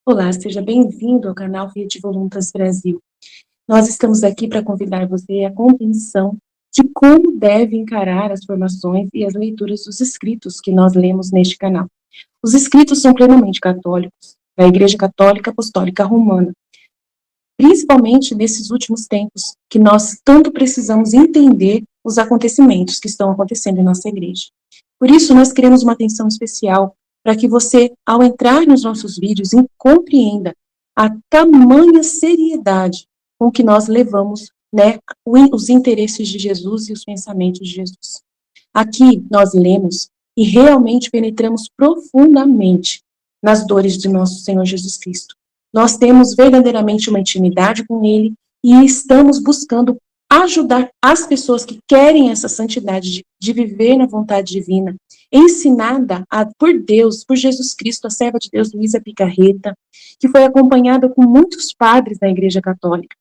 Olá, seja bem-vindo ao canal Rede Voluntas Brasil. Nós estamos aqui para convidar você à compreensão de como deve encarar as formações e as leituras dos escritos que nós lemos neste canal. Os escritos são plenamente católicos, da Igreja Católica Apostólica Romana, principalmente nesses últimos tempos, que nós tanto precisamos entender os acontecimentos que estão acontecendo em nossa igreja. Por isso, nós queremos uma atenção especial para que você, ao entrar nos nossos vídeos, compreenda a tamanha seriedade com que nós levamos, né, os interesses de Jesus e os pensamentos de Jesus. Aqui nós lemos e realmente penetramos profundamente nas dores de nosso Senhor Jesus Cristo. Nós temos verdadeiramente uma intimidade com Ele e estamos buscando ajudar as pessoas que querem essa santidade de viver na vontade divina, ensinada por Deus, por Jesus Cristo, a serva de Deus, Luísa Picarreta, que foi acompanhada com muitos padres da Igreja Católica.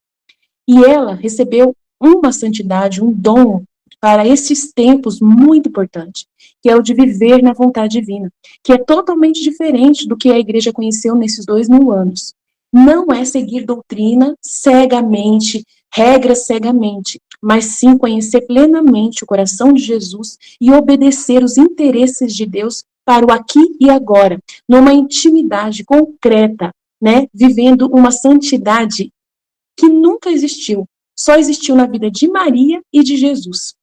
E ela recebeu uma santidade, um dom para esses tempos muito importante, que é o de viver na vontade divina, que é totalmente diferente do que a igreja conheceu nesses 2000 anos. Não é seguir doutrina cegamente, regras cegamente, mas sim conhecer plenamente o coração de Jesus e obedecer os interesses de Deus para o aqui e agora, numa intimidade concreta, né, vivendo uma santidade que nunca existiu, só existiu na vida de Maria e de Jesus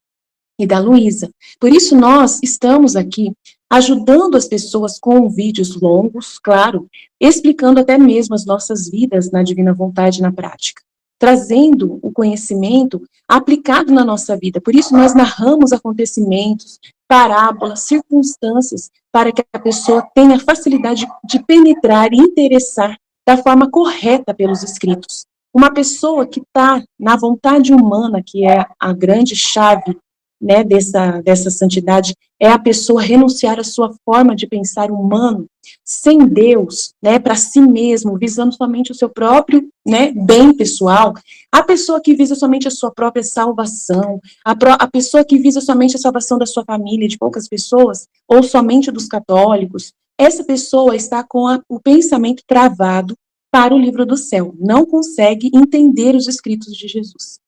e da Luísa. Por isso nós estamos aqui ajudando as pessoas com vídeos longos, claro, explicando até mesmo as nossas vidas na divina vontade na prática, trazendo o conhecimento aplicado na nossa vida. Por isso nós narramos acontecimentos, parábolas, circunstâncias, para que a pessoa tenha facilidade de penetrar e interessar da forma correta pelos escritos. Uma pessoa que está na vontade humana, que é a grande chave, né, dessa santidade, é a pessoa renunciar à sua forma de pensar humano, sem Deus, né, para si mesmo, visando somente o seu próprio, né, bem pessoal. A pessoa que visa somente a sua própria salvação, a pessoa que visa somente a salvação da sua família, de poucas pessoas, ou somente dos católicos, essa pessoa está com o pensamento travado para o livro do céu, não consegue entender os escritos de Jesus.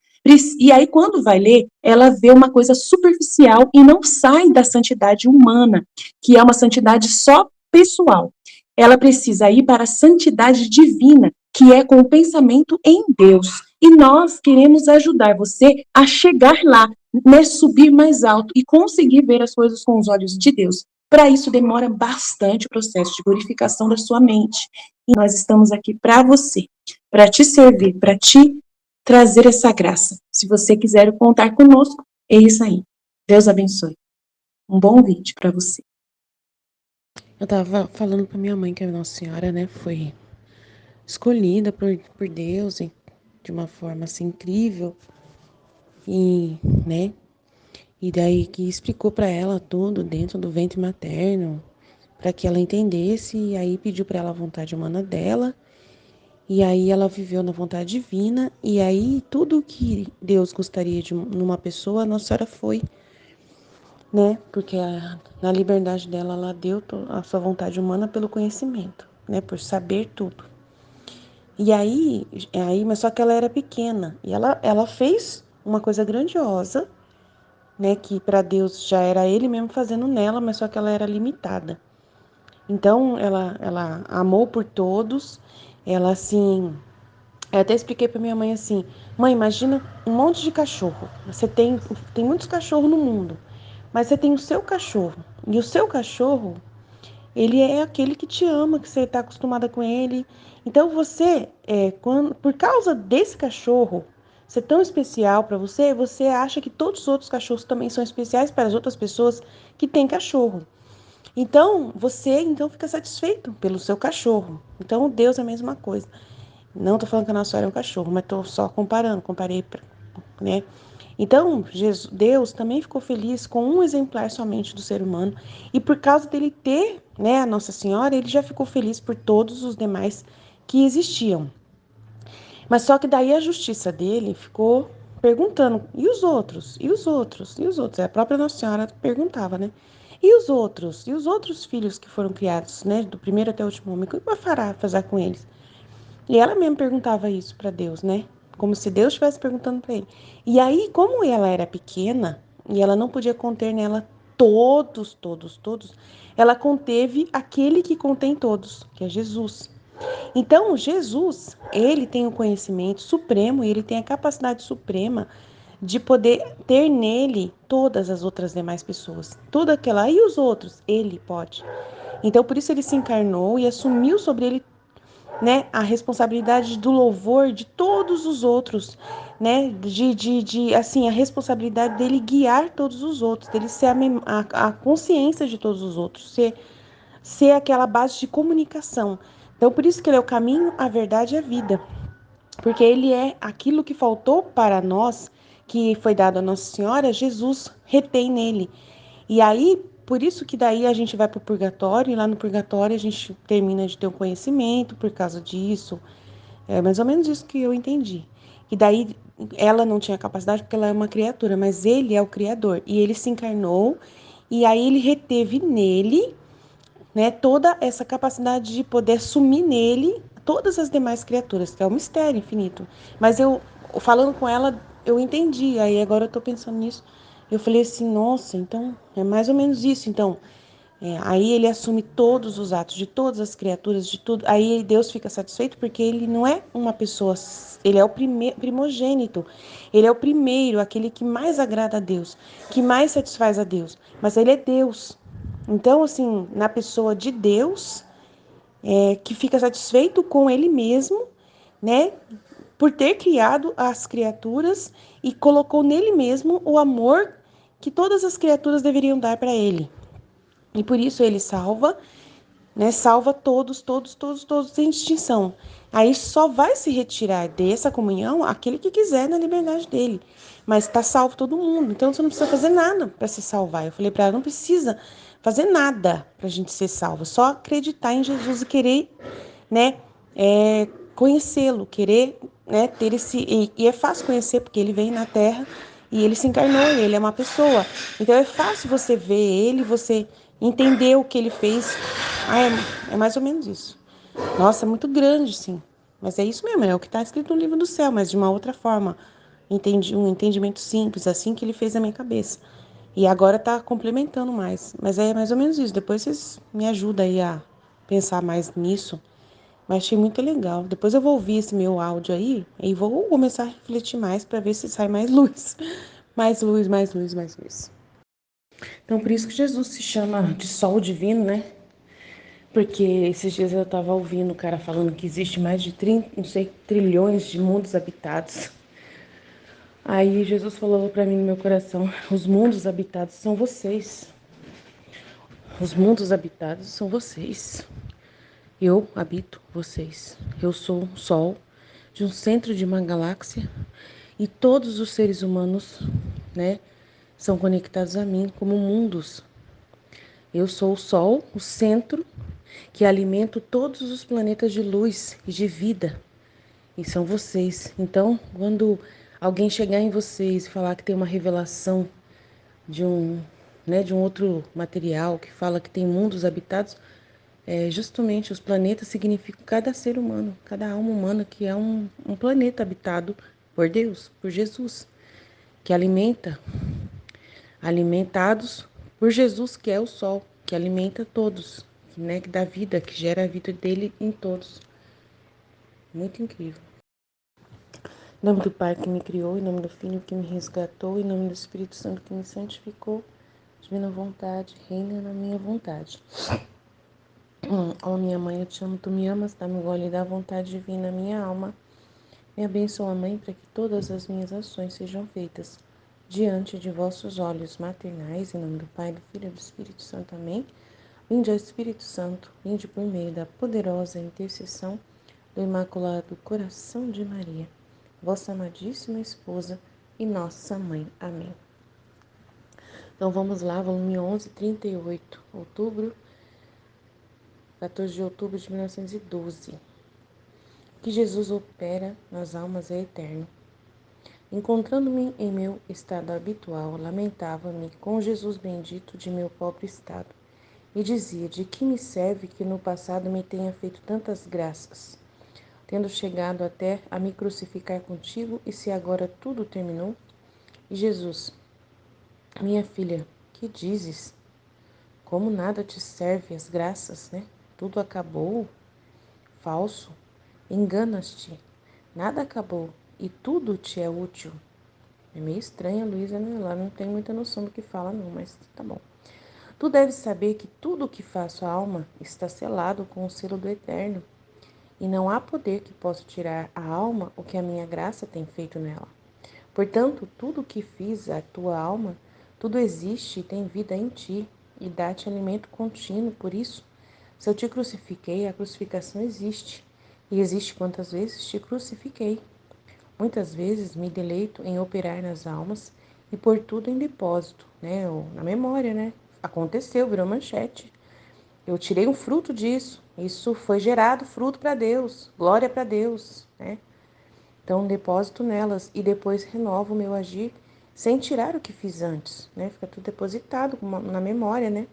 E aí, quando vai ler, ela vê uma coisa superficial e não sai da santidade humana, que é uma santidade só pessoal. Ela precisa ir para a santidade divina, que é com o pensamento em Deus. E nós queremos ajudar você a chegar lá, né, subir mais alto e conseguir ver as coisas com os olhos de Deus. Para isso, demora bastante o processo de purificação da sua mente. E nós estamos aqui para você, para te servir, para te trazer essa graça. Se você quiser contar conosco, é isso aí. Deus abençoe. Um bom vídeo para você. Eu tava falando pra minha mãe que a Nossa Senhora, né, foi escolhida por Deus de uma forma assim incrível. E, né, e daí que explicou pra ela tudo dentro do ventre materno, para que ela entendesse, e aí pediu pra ela a vontade humana dela. E aí ela viveu na vontade divina, e aí tudo que Deus gostaria de numa pessoa, a Nossa Senhora foi, né? Porque na liberdade dela, ela deu a sua vontade humana pelo conhecimento, né? Por saber tudo. E aí, mas só que ela era pequena, e ela fez uma coisa grandiosa, né? Que para Deus já era Ele mesmo fazendo nela, mas só que ela era limitada. Então, ela amou por todos, ela assim. Eu até expliquei para minha mãe assim: mãe, imagina um monte de cachorro. Você tem muitos cachorros no mundo, mas você tem o seu cachorro. E o seu cachorro, ele é aquele que te ama, que você está acostumada com ele. Então você, por causa desse cachorro ser tão especial para você, você acha que todos os outros cachorros também são especiais para as outras pessoas que têm cachorro. Então, você fica satisfeito pelo seu cachorro. Então, Deus é a mesma coisa. Não tô falando que a Nossa Senhora é um cachorro, mas tô só comparei, né? Então, Deus também ficou feliz com um exemplar somente do ser humano, e por causa dele ter, né, a Nossa Senhora, ele já ficou feliz por todos os demais que existiam. Mas só que daí a justiça dele ficou perguntando, e os outros? E os outros? E os outros? A própria Nossa Senhora perguntava, né? E os outros? E os outros filhos que foram criados, né? Do primeiro até o último homem, o que vai fazer com eles? E ela mesma perguntava isso para Deus, né? Como se Deus estivesse perguntando para ele. E aí, como ela era pequena e ela não podia conter nela todos, ela conteve aquele que contém todos, que é Jesus. Então, Jesus, ele tem o conhecimento supremo e ele tem a capacidade suprema de poder ter nele todas as outras demais pessoas. Tudo aquela e os outros, ele pode. Então, por isso ele se encarnou e assumiu sobre ele, né, a responsabilidade do louvor de todos os outros, né, assim, a responsabilidade dele guiar todos os outros, dele ser a consciência de todos os outros, ser aquela base de comunicação. Então, por isso que ele é o caminho, a verdade e a vida, porque ele é aquilo que faltou para nós, que foi dado a Nossa Senhora, Jesus retém nele. E aí, por isso que daí a gente vai para o purgatório, e lá no purgatório a gente termina de ter o conhecimento por causa disso. É mais ou menos isso que eu entendi. E daí ela não tinha capacidade porque ela é uma criatura, mas ele é o Criador. E ele se encarnou, e aí ele reteve nele, né, toda essa capacidade de poder sumir nele todas as demais criaturas, que é um mistério infinito. Mas eu, falando com ela, eu entendi. Aí agora eu tô pensando nisso. Eu falei assim, nossa, então é mais ou menos isso. Então, aí ele assume todos os atos de todas as criaturas, de tudo. Aí Deus fica satisfeito porque ele não é uma pessoa, ele é o primogênito. Ele é o primeiro, aquele que mais agrada a Deus, que mais satisfaz a Deus. Mas ele é Deus. Então, assim, na pessoa de Deus, que fica satisfeito com ele mesmo, né? Por ter criado as criaturas e colocou nele mesmo o amor que todas as criaturas deveriam dar para ele. E por isso ele salva, né? Salva todos sem distinção. Aí só vai se retirar dessa comunhão aquele que quiser na liberdade dele. Mas está salvo todo mundo. Então você não precisa fazer nada para se salvar. Eu falei para ela, não precisa fazer nada para a gente ser salvo. Só acreditar em Jesus e querer, né? Conhecê-lo, querer, né? Ter esse e é fácil conhecer porque ele veio na Terra e ele se encarnou, e ele é uma pessoa. Então é fácil você ver ele, você entender o que ele fez. É mais ou menos isso. Nossa, é muito grande, sim. Mas é isso mesmo, é o que está escrito no livro do céu, mas de uma outra forma. Entendi, um entendimento simples, assim que ele fez na minha cabeça. E agora está complementando mais. Mas é mais ou menos isso. Depois vocês me ajudam aí a pensar mais nisso. Mas achei muito legal. Depois eu vou ouvir esse meu áudio aí e vou começar a refletir mais para ver se sai mais luz. Mais luz, mais luz, mais luz. Então, por isso que Jesus se chama de sol divino, né? Porque esses dias eu estava ouvindo o cara falando que existe mais de 30, não sei, trilhões de mundos habitados. Aí Jesus falou para mim no meu coração: os mundos habitados são vocês. Os mundos habitados são vocês. Eu habito vocês. Eu sou um sol de um centro de uma galáxia e todos os seres humanos, né, são conectados a mim como mundos. Eu sou o sol, o centro que alimento todos os planetas de luz e de vida. E são vocês. Então, quando alguém chegar em vocês e falar que tem uma revelação de de um outro material que fala que tem mundos habitados, justamente os planetas significam cada ser humano, cada alma humana que é um planeta habitado por Deus, por Jesus, que alimentados por Jesus, que é o sol, que alimenta todos, né, que dá vida, que gera a vida dele em todos. Muito incrível. Em nome do Pai que me criou, em nome do Filho que me resgatou, em nome do Espírito Santo que me santificou, divina vontade, reina na minha vontade. Ó minha mãe, eu te amo, tu me amas, dá-me gole da vontade divina na minha alma. Me abençoa, Mãe, para que todas as minhas ações sejam feitas diante de vossos olhos maternais, em nome do Pai, do Filho e do Espírito Santo. Amém. Vinde ao Espírito Santo, vinde por meio da poderosa intercessão do Imaculado Coração de Maria, vossa amadíssima esposa e nossa mãe. Amém. Então vamos lá, volume 11, 38, outubro, 14 de outubro de 1912. O que Jesus opera nas almas é eterno. Encontrando-me em meu estado habitual, lamentava-me com Jesus bendito de meu pobre estado e dizia: de que me serve que no passado me tenha feito tantas graças, tendo chegado até a me crucificar contigo, e se agora tudo terminou? E Jesus: minha filha, que dizes? Como nada te serve as graças, né? Tudo acabou? Falso. Enganas-te. Nada acabou e tudo te é útil. É meio estranha a Luísa, né? Ela não tem muita noção do que fala, não, mas tá bom. Tu deves saber que tudo o que faço a alma está selado com o selo do Eterno, e não há poder que possa tirar à alma o que a minha graça tem feito nela. Portanto, tudo o que fiz à tua alma, tudo existe e tem vida em ti, e dá-te alimento contínuo. Por isso, se eu te crucifiquei, a crucificação existe, e existe quantas vezes te crucifiquei. Muitas vezes me deleito em operar nas almas e pôr tudo em depósito, né? Ou na memória, né? Aconteceu, virou manchete. Eu tirei um fruto disso. Isso foi gerado fruto para Deus, glória para Deus, né? Então, depósito nelas e depois renovo o meu agir sem tirar o que fiz antes, né? Fica tudo depositado na memória, né?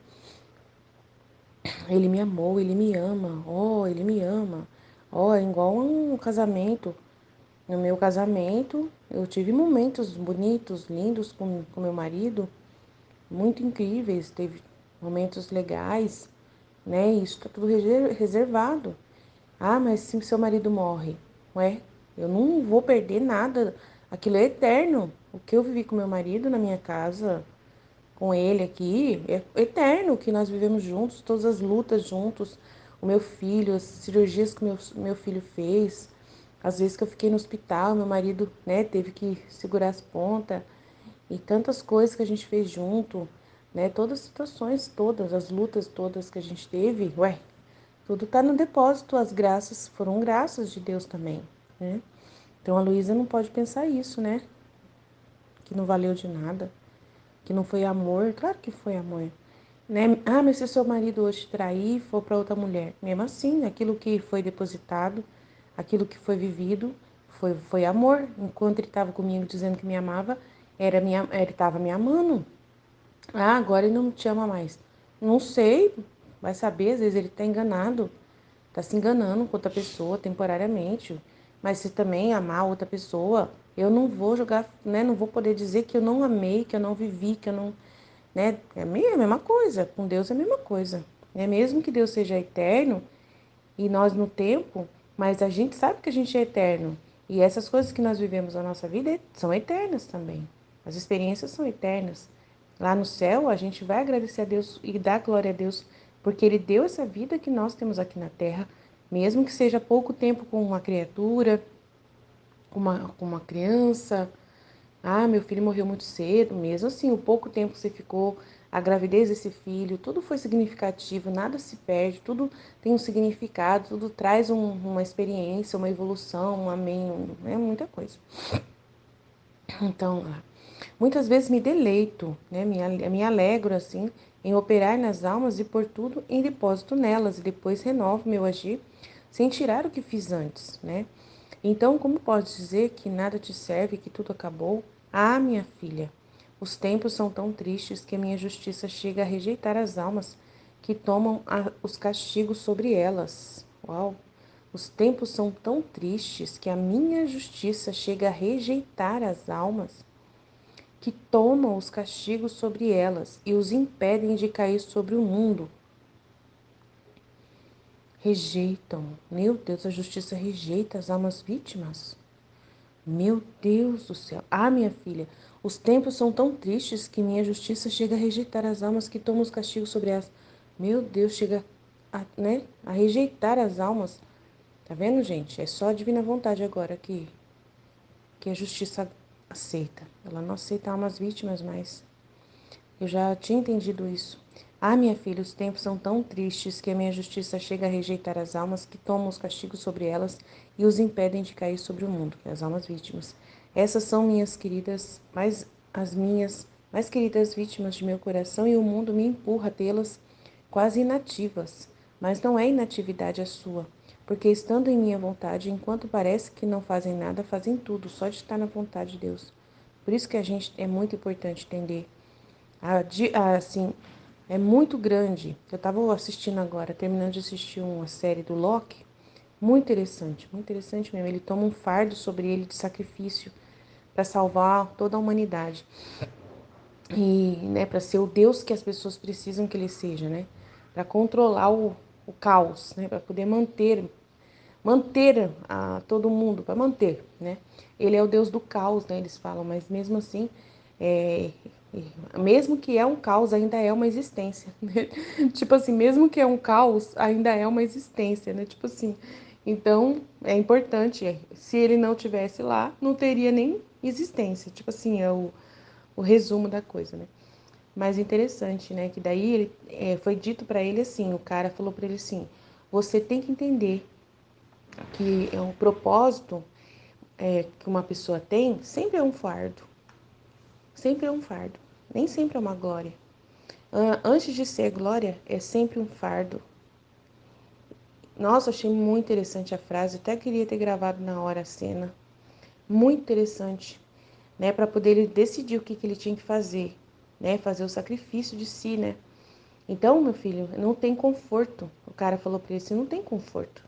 Ele me amou, ele me ama, oh, ele me ama. Oh, é igual um casamento. No meu casamento, eu tive momentos bonitos, lindos com meu marido, muito incríveis, teve momentos legais, né? Isso está tudo reservado. Ah, mas se seu marido morre, ué, eu não vou perder nada. Aquilo é eterno. O que eu vivi com meu marido na minha casa, com ele aqui, é eterno. O que nós vivemos juntos, todas as lutas juntos, o meu filho, as cirurgias que meu filho fez, às vezes que eu fiquei no hospital, meu marido, né, teve que segurar as pontas, e tantas coisas que a gente fez junto, né, todas as situações todas, as lutas todas que a gente teve, ué, tudo tá no depósito, as graças foram graças de Deus também, né? Então a Luísa não pode pensar isso, né? Que não valeu de nada, que não foi amor, claro que foi amor, né? Ah, mas se seu marido hoje trair, for para outra mulher, mesmo assim, aquilo que foi depositado, aquilo que foi vivido, foi amor. Enquanto ele estava comigo dizendo que me amava, ele estava me amando. Ah, agora ele não te ama mais. Não sei, vai saber, às vezes ele está enganado, está se enganando com outra pessoa temporariamente. Mas se também amar outra pessoa, eu não vou jogar, né? Não vou poder dizer que eu não amei, que eu não vivi, que eu não, né? É a mesma coisa, com Deus é a mesma coisa. É mesmo que Deus seja eterno e nós no tempo, mas a gente sabe que a gente é eterno. E essas coisas que nós vivemos na nossa vida são eternas também. As experiências são eternas. Lá no céu, a gente vai agradecer a Deus e dar glória a Deus, porque Ele deu essa vida que nós temos aqui na terra, mesmo que seja pouco tempo com uma criatura, com uma criança. Ah, meu filho morreu muito cedo, mesmo assim, o pouco tempo que você ficou, a gravidez desse filho, tudo foi significativo, nada se perde, tudo tem um significado, tudo traz uma experiência, uma evolução, um amém, é muita coisa. Então, muitas vezes me deleito, né, me alegro, assim, em operar nas almas e pôr tudo em depósito nelas, e depois renovo meu agir, sem tirar o que fiz antes, né? Então, como podes dizer que nada te serve, que tudo acabou? Ah, minha filha, os tempos são tão tristes que a minha justiça chega a rejeitar as almas que tomam os castigos sobre elas. Uau! Os tempos são tão tristes que a minha justiça chega a rejeitar as almas que tomam os castigos sobre elas e os impedem de cair sobre o mundo. Rejeitam. Meu Deus, a justiça rejeita as almas vítimas. Meu Deus do céu. Ah, minha filha, os tempos são tão tristes que minha justiça chega a rejeitar as almas que tomam os castigos sobre elas. Meu Deus, chega a, né, a rejeitar as almas. Tá vendo, gente? É só a divina vontade agora que a justiça aceita. Ela não aceita almas vítimas, mas eu já tinha entendido isso. Ah, minha filha, os tempos são tão tristes que a minha justiça chega a rejeitar as almas que tomam os castigos sobre elas e os impedem de cair sobre o mundo, as almas vítimas. Essas são as minhas mais queridas vítimas de meu coração, e o mundo me empurra a tê-las quase inativas. Mas não é inatividade a sua, Porque estando em minha vontade, enquanto parece que não fazem nada, fazem tudo, só de estar na vontade de Deus. Por isso que a gente é muito importante entender. Assim, é muito grande. Eu estava assistindo agora, terminando de assistir uma série do Loki, muito interessante mesmo. Ele toma um fardo sobre ele de sacrifício para salvar toda a humanidade. E, né, para ser o Deus que as pessoas precisam que ele seja, né? Para controlar o caos, né? Para poder manter todo mundo, para manter, né? Ele é o Deus do caos, né? Eles falam, mas mesmo assim, é, mesmo que é um caos, ainda é uma existência, né? Tipo assim, mesmo que é um caos, ainda é uma existência, né? Tipo assim, então é importante. Se ele não tivesse lá, não teria nem existência. Tipo assim, é o resumo da coisa, né? Mas interessante, né? Que daí foi dito para ele assim, o cara falou para ele assim, você tem que entender que é um propósito que uma pessoa tem, sempre é um fardo. Sempre é um fardo. Nem sempre é uma glória. Antes de ser glória, é sempre um fardo. Nossa, achei muito interessante a frase. Até queria ter gravado na hora a cena. Muito interessante, né? Para poder ele decidir o que ele tinha que fazer, né? Fazer o sacrifício de si, né? Então, meu filho, não tem conforto. O cara falou para ele assim, não tem conforto.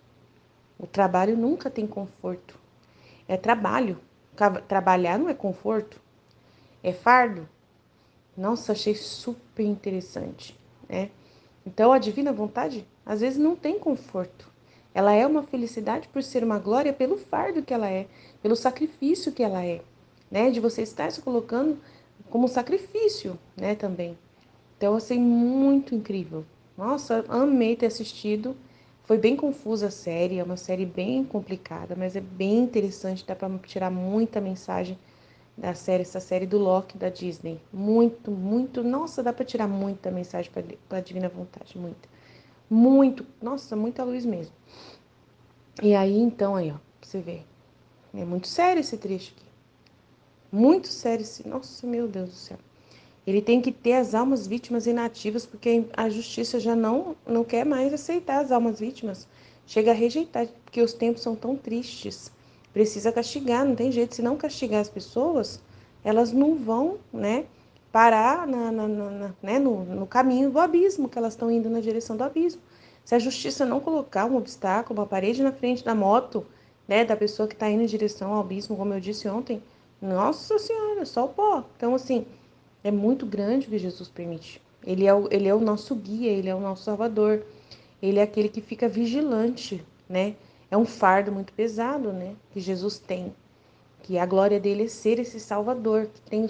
O trabalho nunca tem conforto. É trabalho. Trabalhar não é conforto, é fardo. Nossa, achei super interessante, né? Então, a divina vontade, às vezes, não tem conforto. Ela é uma felicidade por ser uma glória pelo fardo que ela é, pelo sacrifício que ela é, né? De você estar se colocando como sacrifício, né, também. Então, assim, muito incrível. Nossa, amei ter assistido. Foi bem confusa a série, é uma série bem complicada, mas é bem interessante, dá para tirar muita mensagem da série, essa série do Loki da Disney. Muito, muito, nossa, dá para tirar muita mensagem para a Divina Vontade, muita. Muito, nossa, muita luz mesmo. E aí, então, aí, ó, pra você ver. É muito sério esse trecho aqui. Muito sério esse. Nossa, meu Deus do céu. Ele tem que ter as almas vítimas inativas, porque a justiça já não quer mais aceitar as almas vítimas. Chega a rejeitar, porque os tempos são tão tristes. Precisa castigar, não tem jeito. Se não castigar as pessoas, elas não vão, né, parar né, no caminho do abismo, que elas estão indo na direção do abismo. Se a justiça não colocar um obstáculo, uma parede na frente da moto, né, da pessoa que está indo em direção ao abismo, como eu disse ontem, nossa Senhora, só o pó. Então, assim, é muito grande o que Jesus permite. Ele é o nosso guia, ele é o nosso salvador. Ele é aquele que fica vigilante, né? É um fardo muito pesado, né? Que Jesus tem. Que a glória dele é ser esse salvador, que tem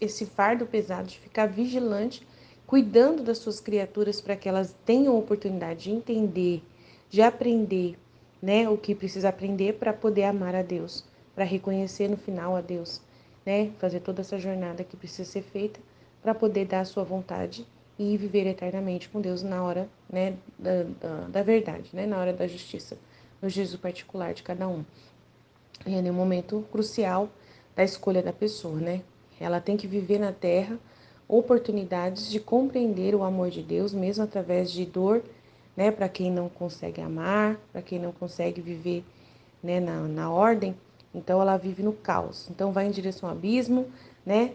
esse fardo pesado de ficar vigilante, cuidando das suas criaturas para que elas tenham oportunidade de entender, de aprender, né? O que precisa aprender para poder amar a Deus, para reconhecer no final a Deus, né? Fazer toda essa jornada que precisa ser feita para poder dar a sua vontade e viver eternamente com Deus na hora, né, da verdade, né, na hora da justiça, no juízo particular de cada um. E é um momento crucial da escolha da pessoa, né? Ela tem que viver na Terra oportunidades de compreender o amor de Deus, mesmo através de dor, né? Para quem não consegue amar, para quem não consegue viver, né, na ordem, então ela vive no caos. Então vai em direção ao abismo, né?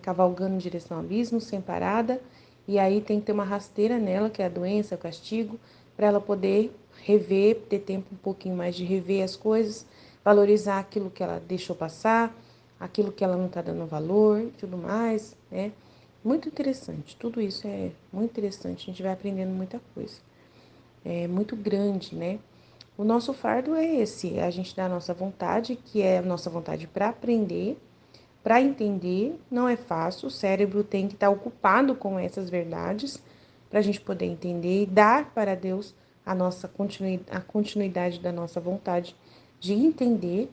Cavalgando em direção ao abismo, sem parada, e aí tem que ter uma rasteira nela, que é a doença, o castigo, para ela poder rever, ter tempo um pouquinho mais de rever as coisas, valorizar aquilo que ela deixou passar, aquilo que ela não está dando valor e tudo mais, né? Muito interessante, tudo isso é muito interessante, a gente vai aprendendo muita coisa. É muito grande, né? O nosso fardo é esse, é a gente dá a nossa vontade, que é a nossa vontade para aprender, para entender. Não é fácil, o cérebro tem que estar ocupado com essas verdades para a gente poder entender e dar para Deus a continuidade da nossa vontade de entender,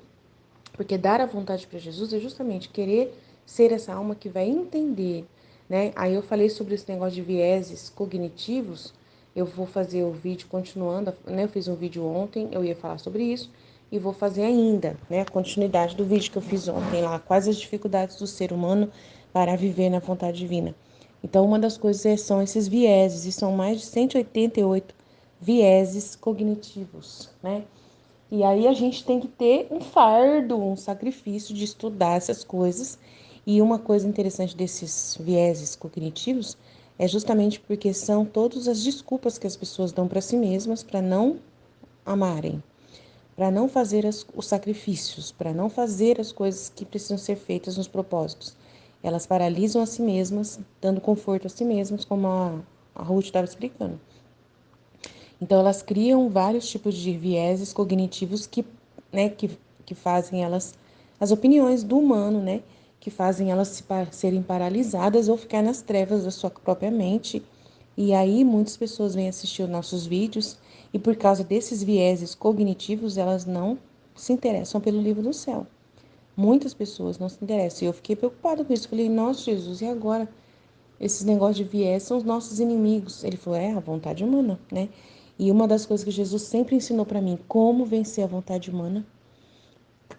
porque dar a vontade para Jesus é justamente querer ser essa alma que vai entender, né? Aí eu falei sobre esse negócio de vieses cognitivos. Eu vou fazer o vídeo continuando, né? Eu fiz um vídeo ontem, eu ia falar sobre isso e vou fazer ainda, né? A continuidade do vídeo que eu fiz ontem lá, quais as dificuldades do ser humano para viver na vontade divina. Então, uma das coisas são esses vieses, e são mais de 188 vieses cognitivos, né? E aí a gente tem que ter um fardo, um sacrifício de estudar essas coisas. E uma coisa interessante desses vieses cognitivos é justamente porque são todas as desculpas que as pessoas dão para si mesmas para não amarem, para não fazer os sacrifícios, para não fazer as coisas que precisam ser feitas nos propósitos. Elas paralisam a si mesmas, dando conforto a si mesmas, como a Ruth estava explicando. Então, elas criam vários tipos de vieses cognitivos né, que fazem elas, as opiniões do humano, né, que fazem elas serem paralisadas ou ficar nas trevas da sua própria mente. E aí, muitas pessoas vêm assistir os nossos vídeos e, por causa desses vieses cognitivos, elas não se interessam pelo livro do céu. Muitas pessoas não se interessam. E eu fiquei preocupada com isso. Falei, nossa, Jesus, e agora? Esses negócios de viés são os nossos inimigos. Ele falou, a vontade humana, né? E uma das coisas que Jesus sempre ensinou para mim, como vencer a vontade humana,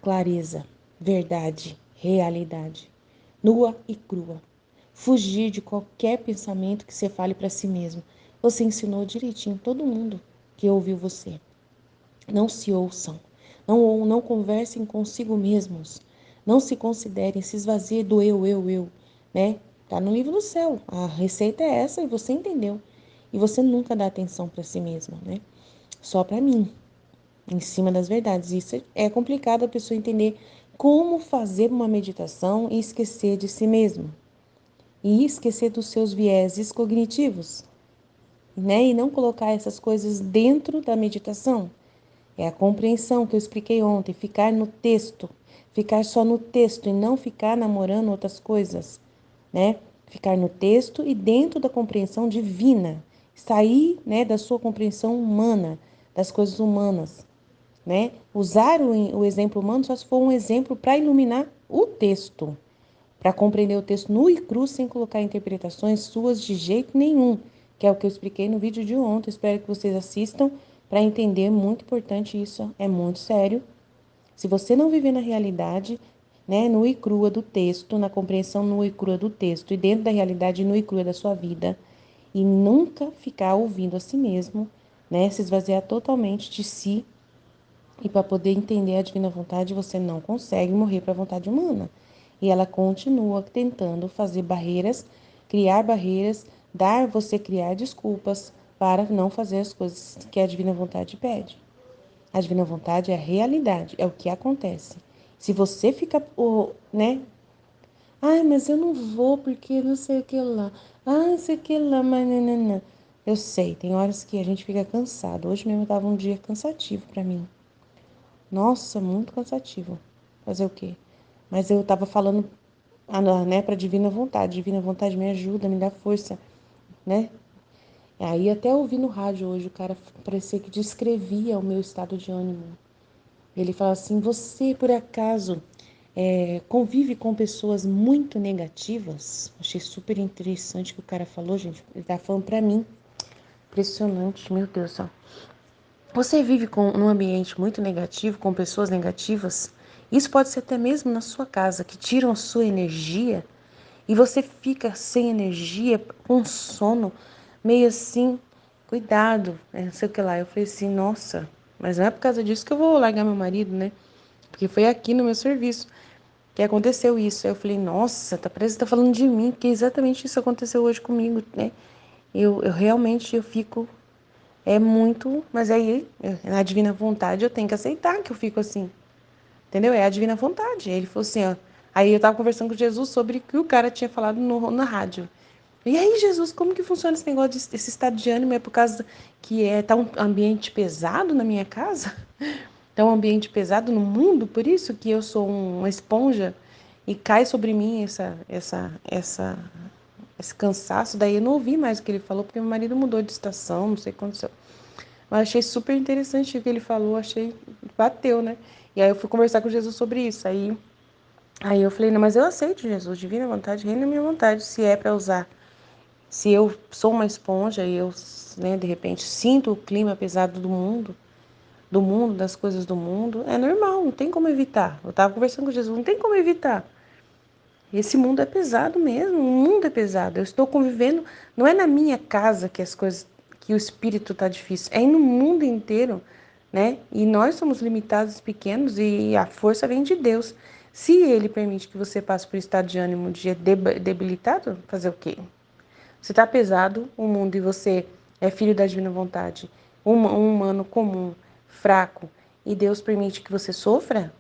clareza, verdade, realidade, nua e crua. Fugir de qualquer pensamento que você fale para si mesmo. Você ensinou direitinho todo mundo que ouviu você. Não se ouçam, não conversem consigo mesmos, não se considerem, se esvaziem do eu, né? Tá no livro do céu, a receita é essa e você entendeu. E você nunca dá atenção para si mesma, né? Só para mim, em cima das verdades. Isso é complicado a pessoa entender como fazer uma meditação e esquecer de si mesmo. E esquecer dos seus vieses cognitivos, né? E não colocar essas coisas dentro da meditação. É a compreensão que eu expliquei ontem, ficar no texto, ficar só no texto e não ficar namorando outras coisas, né? Ficar no texto e dentro da compreensão divina, sair, né, da sua compreensão humana, das coisas humanas, né? Usar o exemplo humano só se for um exemplo para iluminar o texto, para compreender o texto nu e cru sem colocar interpretações suas de jeito nenhum, que é o que eu expliquei no vídeo de ontem. Espero que vocês assistam para entender, muito importante isso, é muito sério. Se você não viver na realidade, né, nua e crua do texto, na compreensão nua e crua do texto e dentro da realidade nua e crua da sua vida, e nunca ficar ouvindo a si mesmo, né, se esvaziar totalmente de si e para poder entender a divina vontade, você não consegue morrer para a vontade humana. E ela continua tentando fazer barreiras, criar barreiras, dar você criar desculpas para não fazer as coisas que a divina vontade pede. A divina vontade é a realidade, é o que acontece. Se você fica, né? Ai, mas eu não vou porque não sei o que lá. Ah, não sei o que lá, mas não. Eu sei, tem horas que a gente fica cansado. Hoje mesmo estava um dia cansativo para mim. Nossa, muito cansativo. Fazer o quê? Mas eu tava falando, né, pra divina vontade. Divina vontade me ajuda, me dá força, né? Aí até ouvi no rádio hoje, o cara parecia que descrevia o meu estado de ânimo. Ele fala assim, você, por acaso, convive com pessoas muito negativas? Achei super interessante o que o cara falou, gente. Ele tá falando pra mim. Impressionante, meu Deus do céu. Você vive num ambiente muito negativo, com pessoas negativas? Isso pode ser até mesmo na sua casa, que tiram a sua energia e você fica sem energia, com sono, meio assim, cuidado, não sei o que lá. Eu falei assim, nossa, mas não é por causa disso que eu vou largar meu marido, né? Porque foi aqui no meu serviço que aconteceu isso. Aí eu falei, nossa, parece que tá falando de mim, porque exatamente isso aconteceu hoje comigo, né? Eu realmente eu fico muito, mas aí, na divina vontade, eu tenho que aceitar que eu fico assim, entendeu? É a divina vontade. Ele falou assim, ó. Aí eu tava conversando com Jesus sobre o que o cara tinha falado na rádio. E aí, Jesus, como que funciona esse negócio, esse estado de ânimo? É por causa que tá um ambiente pesado na minha casa? Tá um ambiente pesado no mundo? Por isso que eu sou uma esponja e cai sobre mim esse cansaço? Daí eu não ouvi mais o que ele falou, porque meu marido mudou de estação, não sei o que aconteceu. Mas achei super interessante o que ele falou, achei, bateu, né? E aí eu fui conversar com Jesus sobre isso. Aí eu falei, não, mas eu aceito Jesus, divina vontade, reina a minha vontade, se é para usar. Se eu sou uma esponja e eu, né, de repente sinto o clima pesado do mundo, das coisas do mundo, é normal, não tem como evitar. Eu tava conversando com Jesus, não tem como evitar. Esse mundo é pesado mesmo, o mundo é pesado. Eu estou convivendo, não é na minha casa que as coisas que o espírito está difícil, é no mundo inteiro, né? E nós somos limitados, pequenos, e a força vem de Deus. Se Ele permite que você passe por estado de ânimo debilitado, fazer o quê? Você está pesado, o mundo, e você é filho da divina vontade, um humano comum, fraco, e Deus permite que você sofra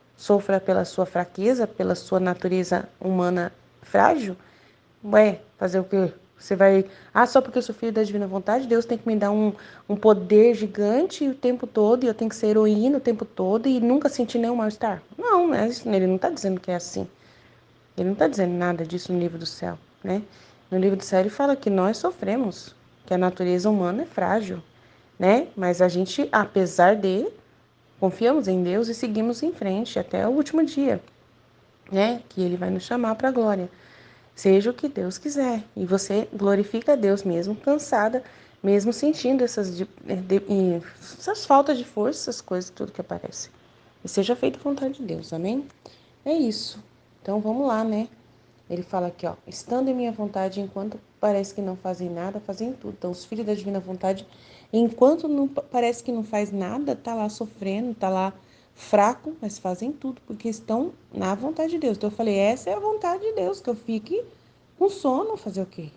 pela sua fraqueza, pela sua natureza humana frágil. Ué, fazer o quê? Você vai. Ah, só porque eu sou filho da divina vontade, Deus tem que me dar um poder gigante o tempo todo, e eu tenho que ser heroína o tempo todo e nunca sentir nenhum mal-estar. Não, né? Ele não está dizendo que é assim. Ele não está dizendo nada disso no livro do céu, né? No livro do céu ele fala que nós sofremos, que a natureza humana é frágil, né? Mas a gente, apesar de, confiamos em Deus e seguimos em frente até o último dia, né? Que Ele vai nos chamar para a glória. Seja o que Deus quiser. E você glorifica a Deus mesmo cansada, mesmo sentindo essas faltas de força, essas coisas, tudo que aparece. E seja feita a vontade de Deus, amém? É isso. Então vamos lá, né? Ele fala aqui, ó, estando em minha vontade, enquanto parece que não fazem nada, fazem tudo. Então, os filhos da divina vontade, enquanto não parece que não faz nada, tá lá sofrendo, tá lá fraco, mas fazem tudo, porque estão na vontade de Deus. Então, eu falei, essa é a vontade de Deus, que eu fique com sono, fazer o quê?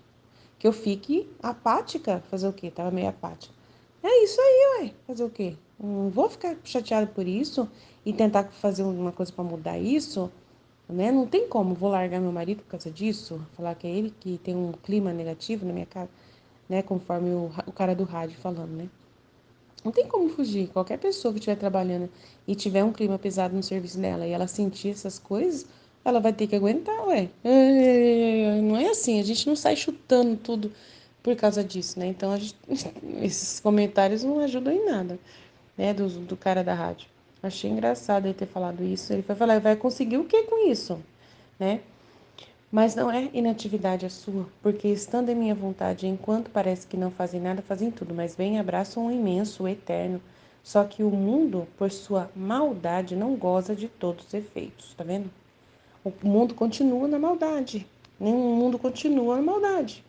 Que eu fique apática, fazer o quê? Tava meio apática. É isso aí, ué, fazer o quê? Não vou ficar chateada por isso e tentar fazer alguma coisa para mudar isso, né? Não tem como, vou largar meu marido por causa disso, falar que é ele que tem um clima negativo na minha casa, né? Conforme o cara do rádio falando, né? Não tem como fugir. Qualquer pessoa que estiver trabalhando e tiver um clima pesado no serviço dela e ela sentir essas coisas, ela vai ter que aguentar, ué. Não é assim, a gente não sai chutando tudo por causa disso, né? Então, esses comentários não ajudam em nada, né? Do cara da rádio. Achei engraçado ele ter falado isso. Ele foi falar, vai conseguir o que com isso, né? Mas não é inatividade a sua, porque estando em minha vontade, enquanto parece que não fazem nada, fazem tudo, mas bem abraçam o imenso, o eterno. Só que o mundo, por sua maldade, não goza de todos os efeitos, tá vendo? O mundo continua na maldade, o mundo continua na maldade,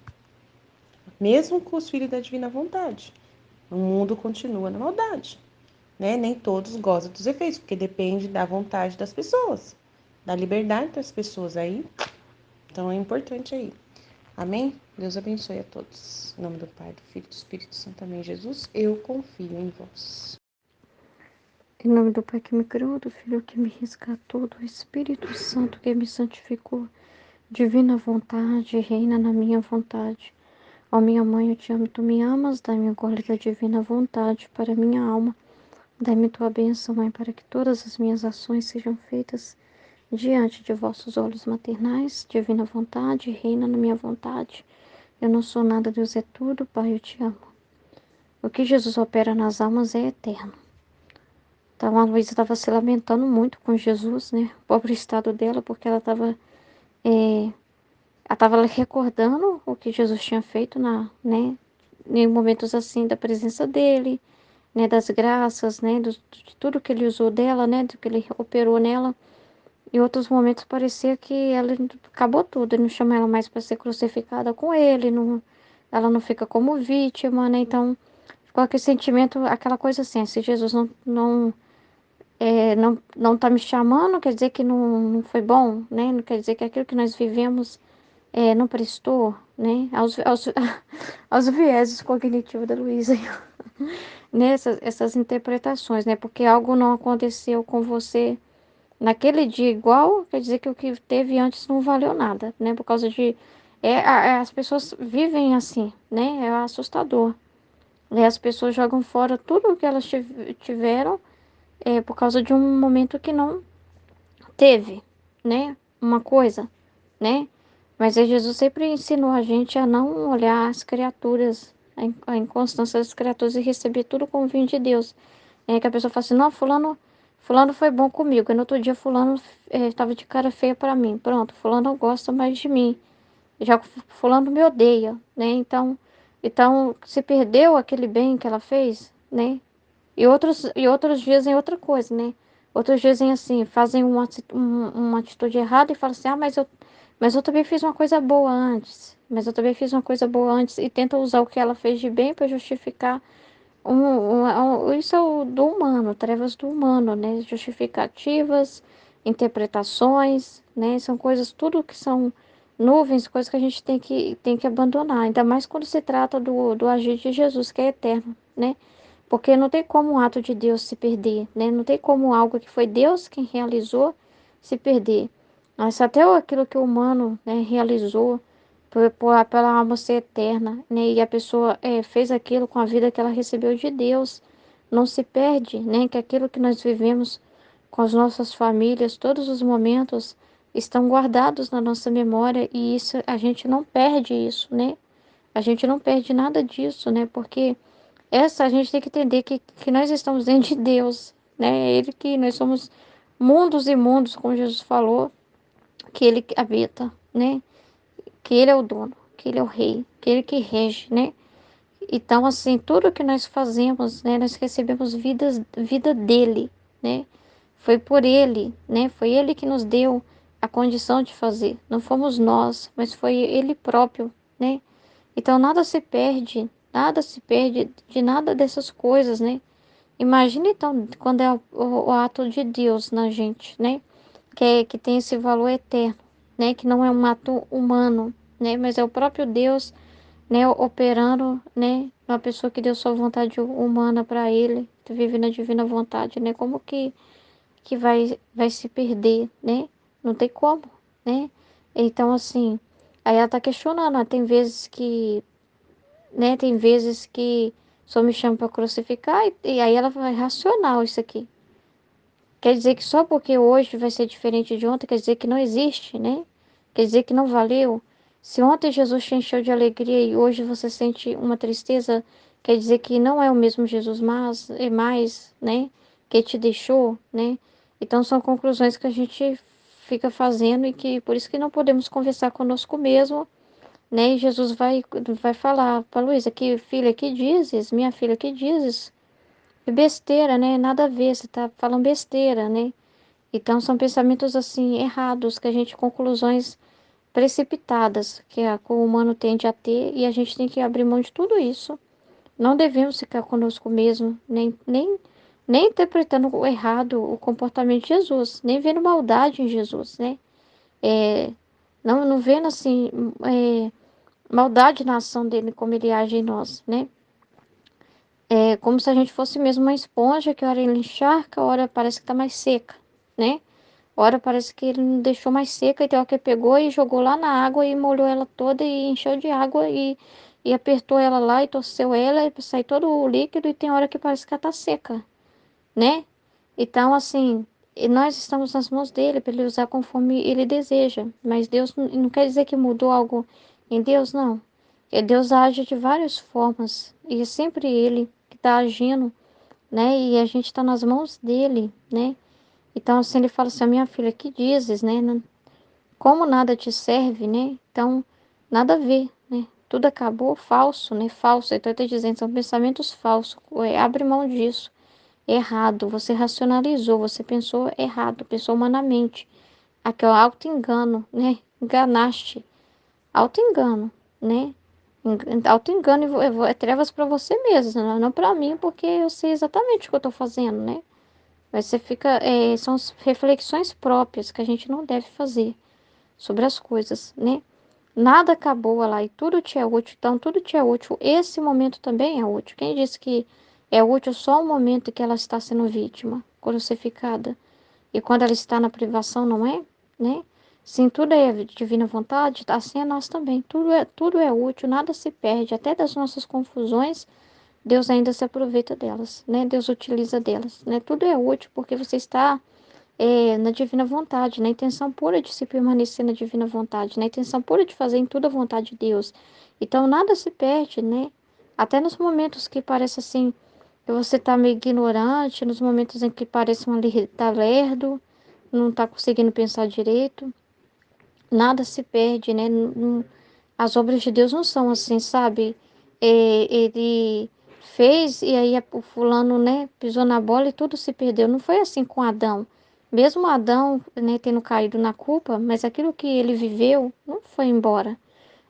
mesmo com os filhos da divina vontade. O mundo continua na maldade, né? Nem todos gozam dos efeitos, porque depende da vontade das pessoas, da liberdade das pessoas aí. Então é importante aí. Amém? Deus abençoe a todos. Em nome do Pai, do Filho e do Espírito Santo. Amém. Jesus, eu confio em vós. Em nome do Pai que me criou, do Filho que me resgatou, do Espírito Santo que me santificou. Divina vontade, reina na minha vontade. Ó minha mãe, eu te amo, tu me amas, dai-me agora da divina vontade para minha alma. Dai-me tua bênção, Mãe, para que todas as minhas ações sejam feitas diante de vossos olhos maternais. Divina vontade, reina na minha vontade. Eu não sou nada, Deus é tudo, Pai, eu te amo. O que Jesus opera nas almas é eterno. Então a Luísa estava se lamentando muito com Jesus, né? O pobre estado dela, porque ela estava recordando o que Jesus tinha feito né? Em momentos assim da presença dele, né? Das graças, né? De tudo que ele usou dela, né? Do que ele operou nela. Em outros momentos parecia que ela acabou tudo. Ele não chama ela mais para ser crucificada com ele, não, ela não fica como vítima, né? Então ficou aquele sentimento, aquela coisa assim, se Jesus não tá me chamando, quer dizer que não foi bom, né? Não quer dizer que aquilo que nós vivemos não prestou, né? Aos vieses cognitivos da Luísa, essas interpretações, né? Porque algo não aconteceu com você naquele dia igual, quer dizer que o que teve antes não valeu nada, né? Por causa de... as pessoas vivem assim, né? É assustador. As pessoas jogam fora tudo o que elas tiveram por causa de um momento que não teve, né? Uma coisa, né? Mas aí Jesus sempre ensinou a gente a não olhar as criaturas, a inconstância das criaturas e receber tudo como vinho de Deus. É que a pessoa fala assim, não, fulano foi bom comigo. E no outro dia fulano estava de cara feia para mim. Pronto, fulano não gosta mais de mim. Já fulano me odeia, né? Então se perdeu aquele bem que ela fez, né? E outros dizem outra coisa, né? Outros dizem assim, fazem uma atitude errada e falam assim, ah, mas Mas eu também fiz uma coisa boa antes. Mas eu também fiz uma coisa boa antes e tenta usar o que ela fez de bem para justificar isso é o do humano, trevas do humano, né? Justificativas, interpretações, né? São coisas, tudo que são nuvens, coisas que a gente tem que abandonar. Ainda mais quando se trata do agir de Jesus, que é eterno, né? Porque não tem como um ato de Deus se perder, né? Não tem como algo que foi Deus quem realizou se perder. Mas até aquilo que o humano, né, realizou pela alma ser eterna, né? E a pessoa fez aquilo com a vida que ela recebeu de Deus. Não se perde, né? Que aquilo que nós vivemos com as nossas famílias, todos os momentos estão guardados na nossa memória e isso a gente não perde isso, né? A gente não perde nada disso, né? Porque essa a gente tem que entender que nós estamos dentro de Deus, né? Ele que nós somos mundos e mundos, como Jesus falou, que ele habita, né? Que ele é o dono, que ele é o rei, que ele que rege, né? Então, assim, tudo que nós fazemos, né? Nós recebemos vida dele, né? Foi por ele, né? Foi ele que nos deu a condição de fazer. Não fomos nós, mas foi ele próprio, né? Então nada se perde de nada dessas coisas, né? Imagina então quando é o ato de Deus na gente, né? Que tem esse valor eterno, né? Que não é um ato humano, né? Mas é o próprio Deus, né? Operando, né? Uma pessoa que deu sua vontade humana para ele, que vive na divina vontade, né? Como que vai se perder, né? Não tem como, né? Então, assim, aí ela tá questionando, tem vezes que, né? Tem vezes que só me chama para crucificar e aí ela vai racional isso aqui. Quer dizer que só porque hoje vai ser diferente de ontem, quer dizer que não existe, né? Quer dizer que não valeu. Se ontem Jesus te encheu de alegria e hoje você sente uma tristeza, quer dizer que não é o mesmo Jesus, mas é mais, né? Que te deixou, né? Então são conclusões que a gente fica fazendo e que por isso que não podemos conversar conosco mesmo, né? E Jesus vai falar para Luísa, que filha, que dizes? Minha filha, que dizes? É besteira, né? Nada a ver, você tá falando besteira, né? Então são pensamentos assim errados, que a gente conclusões precipitadas que o humano tende a ter e a gente tem que abrir mão de tudo isso. Não devemos ficar conosco mesmo, nem interpretando o errado o comportamento de Jesus, nem vendo maldade em Jesus, né? É, não vendo assim maldade na ação dele como ele age em nós, né? É como se a gente fosse mesmo uma esponja que hora ele encharca, hora parece que tá mais seca, né? Hora parece que ele não deixou mais seca, e tem hora que pegou e jogou lá na água e molhou ela toda e encheu de água e apertou ela lá e torceu ela e sai todo o líquido e tem hora que parece que ela tá seca, né? Então, assim, e nós estamos nas mãos dele para ele usar conforme ele deseja, mas Deus não quer dizer que mudou algo em Deus, não. E Deus age de várias formas e é sempre ele que está agindo, né? E a gente está nas mãos dele, né? Então, assim, ele fala assim, minha filha, que dizes, né? Como nada te serve, né? Então, nada a ver, né? Tudo acabou falso, né? Falso. Então, eu estou dizendo, são pensamentos falsos. Abre mão disso. Errado. Você racionalizou, você pensou errado, pensou humanamente. Aqui é o auto-engano, né? Enganaste. Auto-engano, né? Auto-engano é trevas para você mesmo, não para mim, porque eu sei exatamente o que eu estou fazendo, né? Mas você fica, são as reflexões próprias que a gente não deve fazer sobre as coisas, né? Nada acabou lá e tudo te é útil, então tudo te é útil. Esse momento também é útil. Quem disse que é útil só o momento que ela está sendo vítima, crucificada? E quando ela está na privação, não é? Né? Sim, tudo é divina vontade, assim é nós também. Tudo é útil, nada se perde, até das nossas confusões Deus ainda se aproveita delas, né? Deus utiliza delas, né? Tudo é útil porque você está na divina vontade, na intenção pura de se permanecer na divina vontade, na intenção pura de fazer em tudo a vontade de Deus. Então nada se perde, né? Até nos momentos que parece assim que você está meio ignorante, nos momentos em que parece tá lerdo, não está conseguindo pensar direito, nada se perde, né? As obras de Deus não são assim, sabe? Ele fez e aí o fulano, né, pisou na bola e tudo se perdeu. Não foi assim com Adão, Mesmo Adão, né, tendo caído na culpa, mas aquilo que ele viveu não foi embora.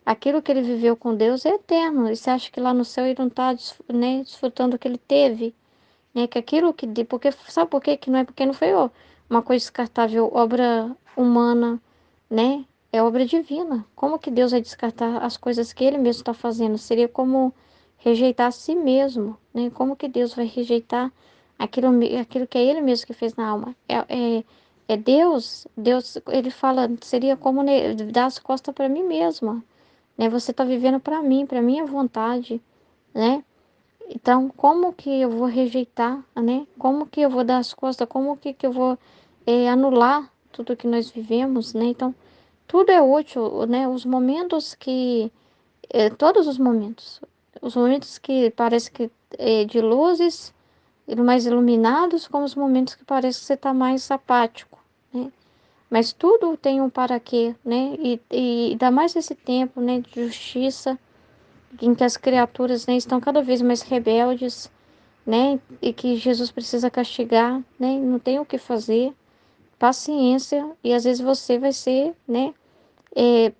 Aquilo que ele viveu com Deus é eterno. E você acha que lá no céu ele não está, né, desfrutando o que ele teve? Né? Que aquilo que... Porque, sabe por quê? Que não é porque não foi uma coisa descartável, obra humana, né? É obra divina. Como que Deus vai descartar as coisas que ele mesmo está fazendo? Seria como rejeitar a si mesmo, né? Como que Deus vai rejeitar aquilo que é ele mesmo que fez na alma? É Deus, ele fala, seria como dar as costas para mim mesma, né? Você está vivendo para minha vontade, né? Então, como que eu vou rejeitar, né? Como que eu vou dar as costas? Como que eu vou anular tudo que nós vivemos, né? Então, tudo é útil, né? Os momentos que... todos os momentos que parece que de luzes, mais iluminados, como os momentos que parece que você está mais apático, né? Mas tudo tem um para quê, né? E ainda mais esse tempo, né, de justiça, em que as criaturas, né, estão cada vez mais rebeldes, né? E que Jesus precisa castigar, né? Não tem o que fazer. Paciência, e às vezes você vai ser, né?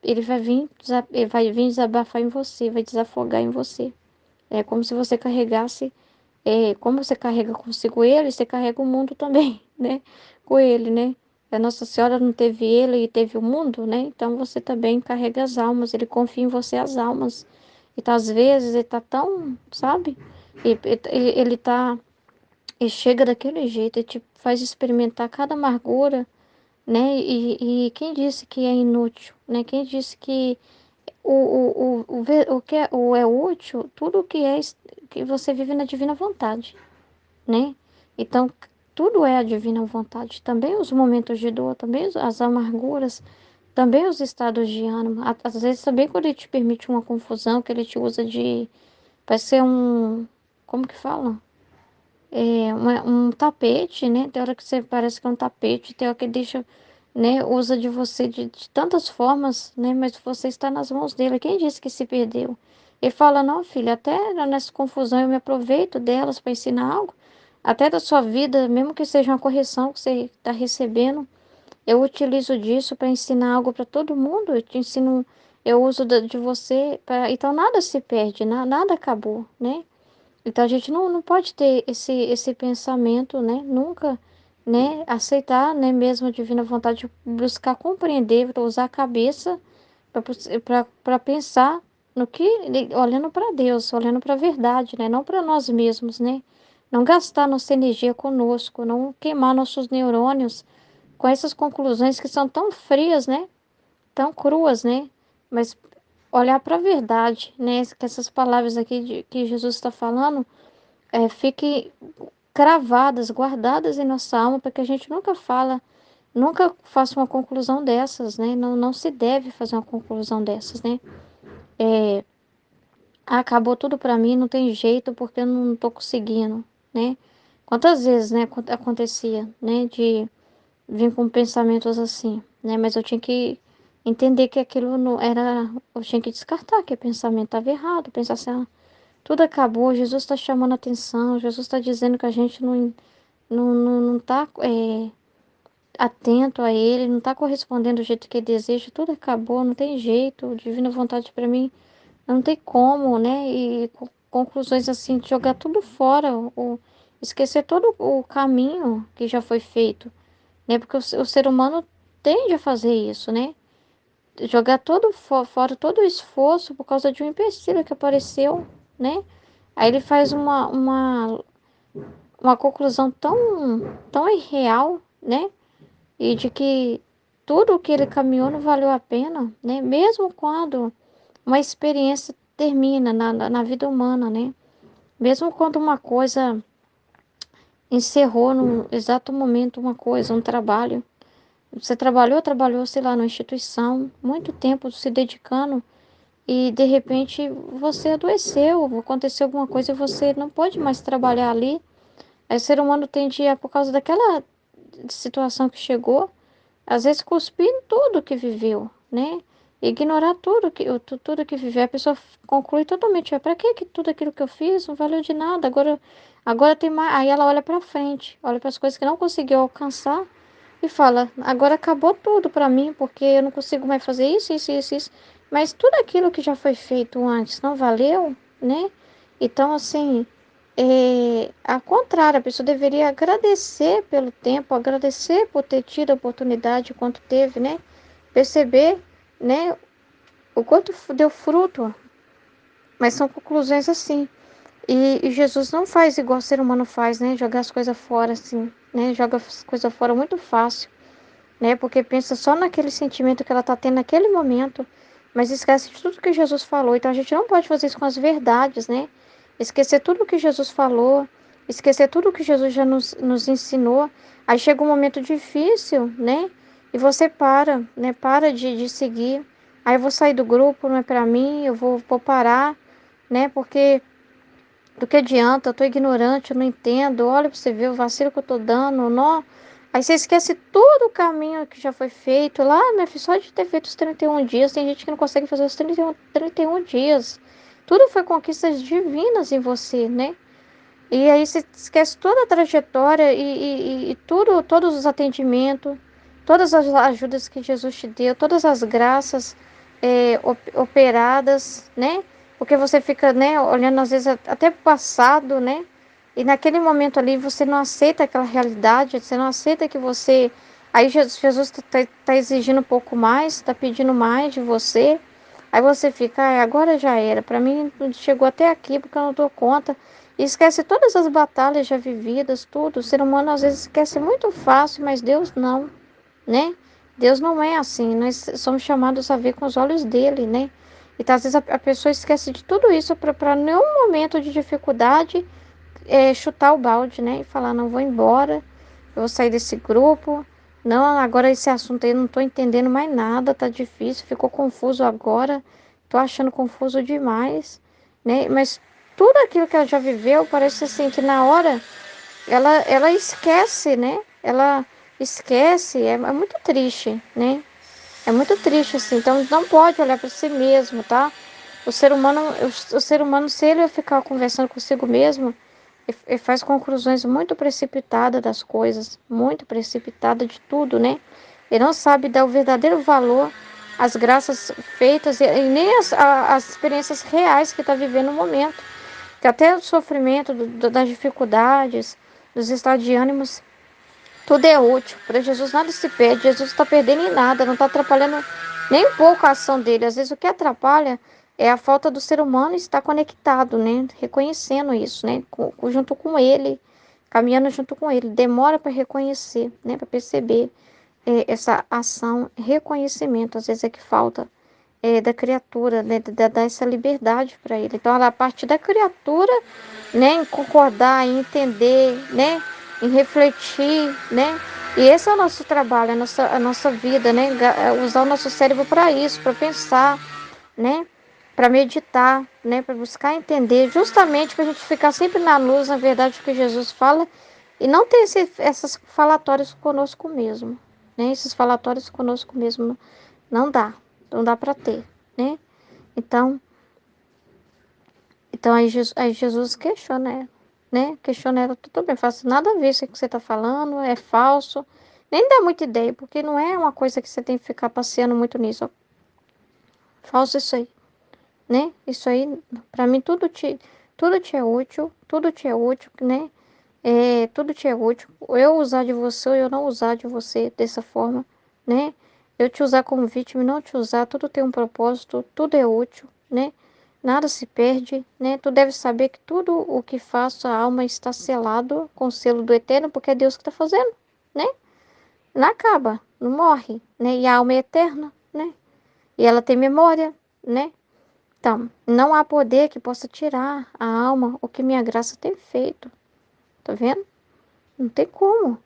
Ele vai vir, ele vai vir desabafar em você, vai desafogar em você. É como se você carregasse, como você carrega consigo ele, você carrega o mundo também, né? Com ele, né? A Nossa Senhora não teve ele e teve o mundo, né? Então você também carrega as almas, ele confia em você as almas. Então, às vezes, ele tá tão, sabe? Ele tá e chega daquele jeito e te faz experimentar cada amargura, né? E quem disse que é inútil, né? Quem disse que o que é útil, tudo que que você vive na divina vontade, né? Então, tudo é a divina vontade. Também os momentos de dor, também as amarguras, também os estados de ânimo. Às vezes também quando ele te permite uma confusão, que ele te usa de... Vai ser como que fala? Um tapete, né? Tem hora que você parece que é um tapete, tem hora que deixa, né? Usa de você de tantas formas, né? Mas você está nas mãos dele. Quem disse que se perdeu? Ele fala, não, filho, até nessa confusão eu me aproveito delas para ensinar algo. Até da sua vida, mesmo que seja uma correção que você está recebendo, eu utilizo disso para ensinar algo para todo mundo. Eu te ensino, eu uso de você para... Então nada se perde, nada acabou, né? Então a gente não pode ter esse pensamento, né? Nunca, né? Aceitar, né? Mesmo a divina vontade, buscar compreender, usar a cabeça para pensar no que, olhando para Deus, olhando para a verdade, né? Não para nós mesmos, né? Não gastar nossa energia conosco, não queimar nossos neurônios com essas conclusões que são tão frias, né? Tão cruas, né? Mas olhar para a verdade, né? Que essas palavras aqui que Jesus está falando fiquem cravadas, guardadas em nossa alma, para que a gente nunca faça uma conclusão dessas, né? Não se deve fazer uma conclusão dessas, né? Acabou tudo para mim, não tem jeito, porque eu não tô conseguindo, né? Quantas vezes, né, acontecia, né, de vir com pensamentos assim, né? Mas eu tinha que entender que aquilo não era, eu tinha que descartar que o pensamento estava errado, pensar assim, tudo acabou, Jesus está chamando a atenção, Jesus está dizendo que a gente não está atento a Ele, não está correspondendo do jeito que Ele deseja, tudo acabou, não tem jeito, divina vontade para mim, não tem como, né? E conclusões assim, de jogar tudo fora, esquecer todo o caminho que já foi feito, né? Porque o ser humano tende a fazer isso, né? Jogar todo fora todo o esforço por causa de um empecilho que apareceu, né? Aí ele faz uma conclusão tão irreal, né? E de que tudo o que ele caminhou não valeu a pena, né? Mesmo quando uma experiência termina na vida humana, né? Mesmo quando uma coisa encerrou no exato momento, uma coisa, um trabalho. Você trabalhou, sei lá, numa instituição, muito tempo se dedicando e de repente você adoeceu, aconteceu alguma coisa e você não pode mais trabalhar ali. Aí o ser humano tende a, por causa daquela situação que chegou, às vezes cuspir em tudo que viveu, né? Ignorar tudo que viveu. A pessoa conclui totalmente, para que tudo aquilo que eu fiz não valeu de nada? Agora tem mais. Aí ela olha para frente, olha para as coisas que não conseguiu alcançar e fala, agora acabou tudo para mim, porque eu não consigo mais fazer isso, isso, isso, isso. Mas tudo aquilo que já foi feito antes não valeu, né? Então, assim, ao contrário, a pessoa deveria agradecer pelo tempo, agradecer por ter tido a oportunidade quanto teve, né? Perceber, né, o quanto deu fruto. Mas são conclusões assim. E Jesus não faz igual o ser humano faz, né? Jogar as coisas fora, assim, né? Joga as coisas fora muito fácil, né? Porque pensa só naquele sentimento que ela tá tendo naquele momento, mas esquece de tudo que Jesus falou. Então a gente não pode fazer isso com as verdades, né? Esquecer tudo que Jesus falou, esquecer tudo que Jesus já nos ensinou. Aí chega um momento difícil, né? E você para, né? Para de seguir. Aí eu vou sair do grupo, não é para mim, eu vou parar, né? Porque do que adianta? Eu tô ignorante, eu não entendo. Olha pra você ver o vacilo que eu tô dando, não. Aí você esquece todo o caminho que já foi feito lá, minha filha, só de ter feito os 31 dias. Tem gente que não consegue fazer os 31 dias. Tudo foi conquistas divinas em você, né? E aí você esquece toda a trajetória e tudo, todos os atendimentos, todas as ajudas que Jesus te deu, todas as graças operadas, né? Porque você fica, né, olhando às vezes até pro passado, né? E naquele momento ali você não aceita aquela realidade, você não aceita que você... Aí Jesus tá exigindo um pouco mais, tá pedindo mais de você. Aí você fica, agora já era, para mim chegou até aqui porque eu não dou conta. E esquece todas as batalhas já vividas, tudo. O ser humano às vezes esquece muito fácil, mas Deus não, né? Deus não é assim. Nós somos chamados a ver com os olhos dele, né? Então, às vezes, a pessoa esquece de tudo isso para nenhum momento de dificuldade chutar o balde, né? E falar, não vou embora, eu vou sair desse grupo. Não, agora esse assunto aí eu não tô entendendo mais nada, tá difícil, ficou confuso agora, tô achando confuso demais, né? Mas tudo aquilo que ela já viveu, parece assim que na hora ela esquece, né? Ela esquece, é muito triste, né? É muito triste assim. Então não pode olhar para si mesmo, tá? O ser humano, se ele ficar conversando consigo mesmo, ele faz conclusões muito precipitadas das coisas, muito precipitada de tudo, né? Ele não sabe dar o verdadeiro valor às graças feitas e nem as experiências reais que está vivendo no momento. Que até o sofrimento, das dificuldades, dos estados de ânimos, tudo é útil. Para Jesus nada se perde. Jesus está perdendo em nada, não está atrapalhando nem um pouco a ação dele. Às vezes o que atrapalha é a falta do ser humano estar conectado, né? Reconhecendo isso, né? Junto com ele, caminhando junto com ele. Demora para reconhecer, né? Para perceber essa ação, reconhecimento. Às vezes é que falta da criatura, né? Dar essa liberdade para ele. Então, a partir da criatura, né? Em concordar, em entender, né? Em refletir, né? E esse é o nosso trabalho, a nossa vida, né? Usar o nosso cérebro para isso, para pensar, né? Para meditar, né? Para buscar entender, justamente para a gente ficar sempre na luz, na verdade, do que Jesus fala, e não ter esses falatórios conosco mesmo, né? Esses falatórios conosco mesmo não dá, não dá para ter, né? Então, aí Jesus questiona ela, né? Questiona ela, tudo bem, faço nada a ver isso que você está falando, é falso. Nem dá muita ideia, porque não é uma coisa que você tem que ficar passeando muito nisso. Ó. Falso isso aí, né? Isso aí, para mim, tudo te é útil, né? Tudo te é útil. Eu usar de você ou eu não usar de você dessa forma, né? Eu te usar como vítima e não te usar, tudo tem um propósito, tudo é útil, né? Nada se perde, né? Tu deve saber que tudo o que faço, a alma está selado com o selo do Eterno, porque é Deus que está fazendo, né? Não acaba, não morre, né? E a alma é eterna, né? E ela tem memória, né? Então, não há poder que possa tirar a alma o que minha graça tem feito. Tá vendo? Não tem como.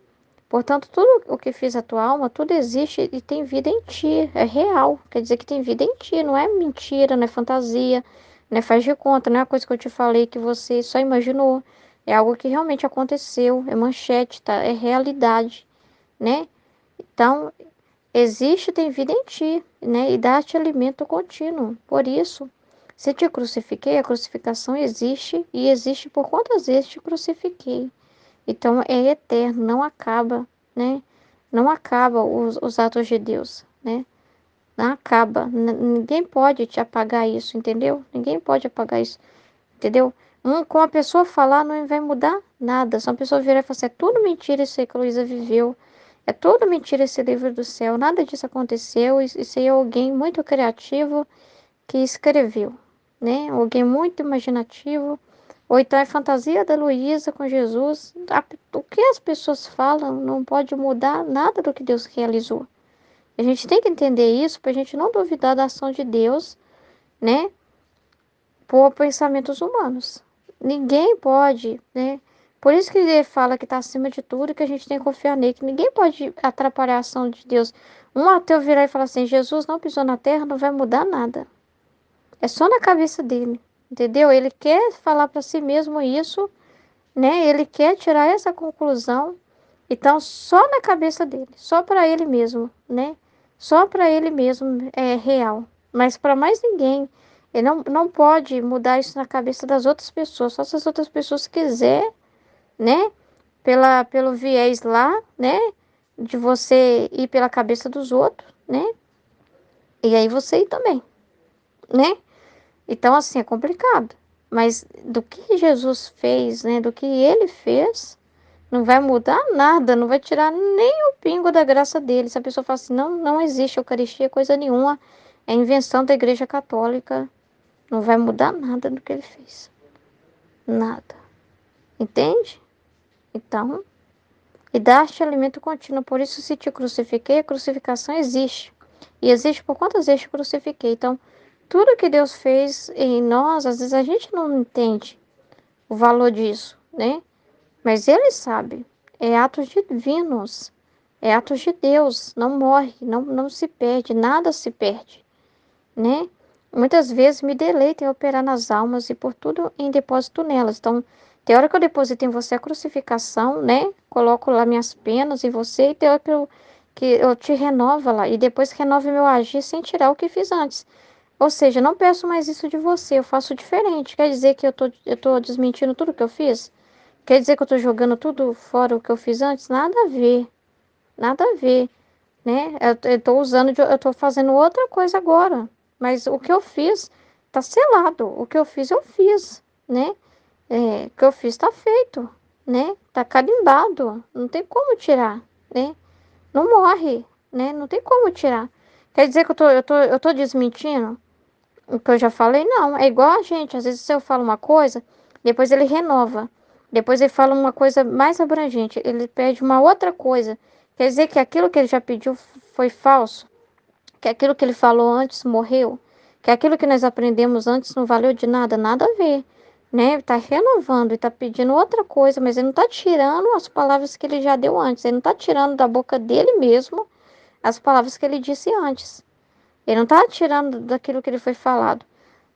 Portanto, tudo o que fiz a tua alma, tudo existe e tem vida em ti. É real. Quer dizer que tem vida em ti. Não é mentira, não é fantasia, não é faz de conta, não é uma coisa que eu te falei que você só imaginou. É algo que realmente aconteceu. É manchete, tá? É realidade, né? Então, existe, tem vida em ti, né? E dá-te alimento contínuo. Por isso, se te crucifiquei, a crucificação existe e existe por quantas vezes te crucifiquei. Então é eterno, não acaba, né? Não acaba os atos de Deus, né? Não acaba. Ninguém pode te apagar isso, entendeu? Ninguém pode apagar isso, entendeu? Com a pessoa falar não vai mudar nada. Se uma pessoa virar e falar assim, é tudo mentira isso aí que a Luísa viveu. É tudo mentira esse livro do céu. Nada disso aconteceu. Isso aí é alguém muito criativo que escreveu, né? Alguém muito imaginativo. Ou então é fantasia da Luísa com Jesus. O que as pessoas falam não pode mudar nada do que Deus realizou. A gente tem que entender isso para a gente não duvidar da ação de Deus, né? Por pensamentos humanos. Ninguém pode, né? Por isso que ele fala que está acima de tudo e que a gente tem que confiar nele, que ninguém pode atrapalhar a ação de Deus. Um ateu virar e falar assim, Jesus não pisou na terra, não vai mudar nada. É só na cabeça dele, entendeu? Ele quer falar para si mesmo isso, né? Ele quer tirar essa conclusão. Então, só na cabeça dele, só para ele mesmo, né? Só para ele mesmo é real. Mas para mais ninguém. Ele não pode mudar isso na cabeça das outras pessoas. Só se as outras pessoas quiser, né? Pelo viés lá, né? De você ir pela cabeça dos outros, né? E aí você ir também, né? Então, assim, é complicado. Mas do que Jesus fez, né? Do que ele fez, não vai mudar nada, não vai tirar nem o pingo da graça dele. Se a pessoa fala assim, não existe Eucaristia, coisa nenhuma, é invenção da Igreja Católica, não vai mudar nada do que ele fez. Nada. Entende? Então, e dar-te alimento contínuo. Por isso, se te crucifiquei, a crucificação existe. E existe por quantas vezes te crucifiquei. Então, tudo que Deus fez em nós, às vezes a gente não entende o valor disso, né? Mas Ele sabe. É atos divinos. É atos de Deus. Não morre, não se perde, nada se perde, né? Muitas vezes me deleito em operar nas almas e por tudo em depósito nelas. Então, tem hora que eu deposito em você a crucificação, né? Coloco lá minhas penas em você e tem hora que eu te renovo lá. E depois renovo meu agir sem tirar o que fiz antes. Ou seja, não peço mais isso de você, eu faço diferente. Quer dizer que eu tô desmentindo tudo que eu fiz? Quer dizer que eu tô jogando tudo fora o que eu fiz antes? Nada a ver, nada a ver, né? Eu tô eu tô fazendo outra coisa agora. Mas o que eu fiz tá selado. O que eu fiz, né? O que eu fiz tá feito, né? Tá carimbado. Não tem como tirar, né? Não morre, né? Não tem como tirar. Quer dizer que eu tô desmentindo o que eu já falei? Não. É igual a gente. Às vezes se eu falo uma coisa, depois ele renova. Depois ele fala uma coisa mais abrangente. Ele pede uma outra coisa. Quer dizer que aquilo que ele já pediu foi falso? Que aquilo que ele falou antes morreu, que aquilo que nós aprendemos antes não valeu de nada, nada a ver, né? Ele está renovando e está pedindo outra coisa, mas ele não está tirando as palavras que ele já deu antes, ele não está tirando da boca dele mesmo as palavras que ele disse antes. Ele não está tirando daquilo que ele foi falado,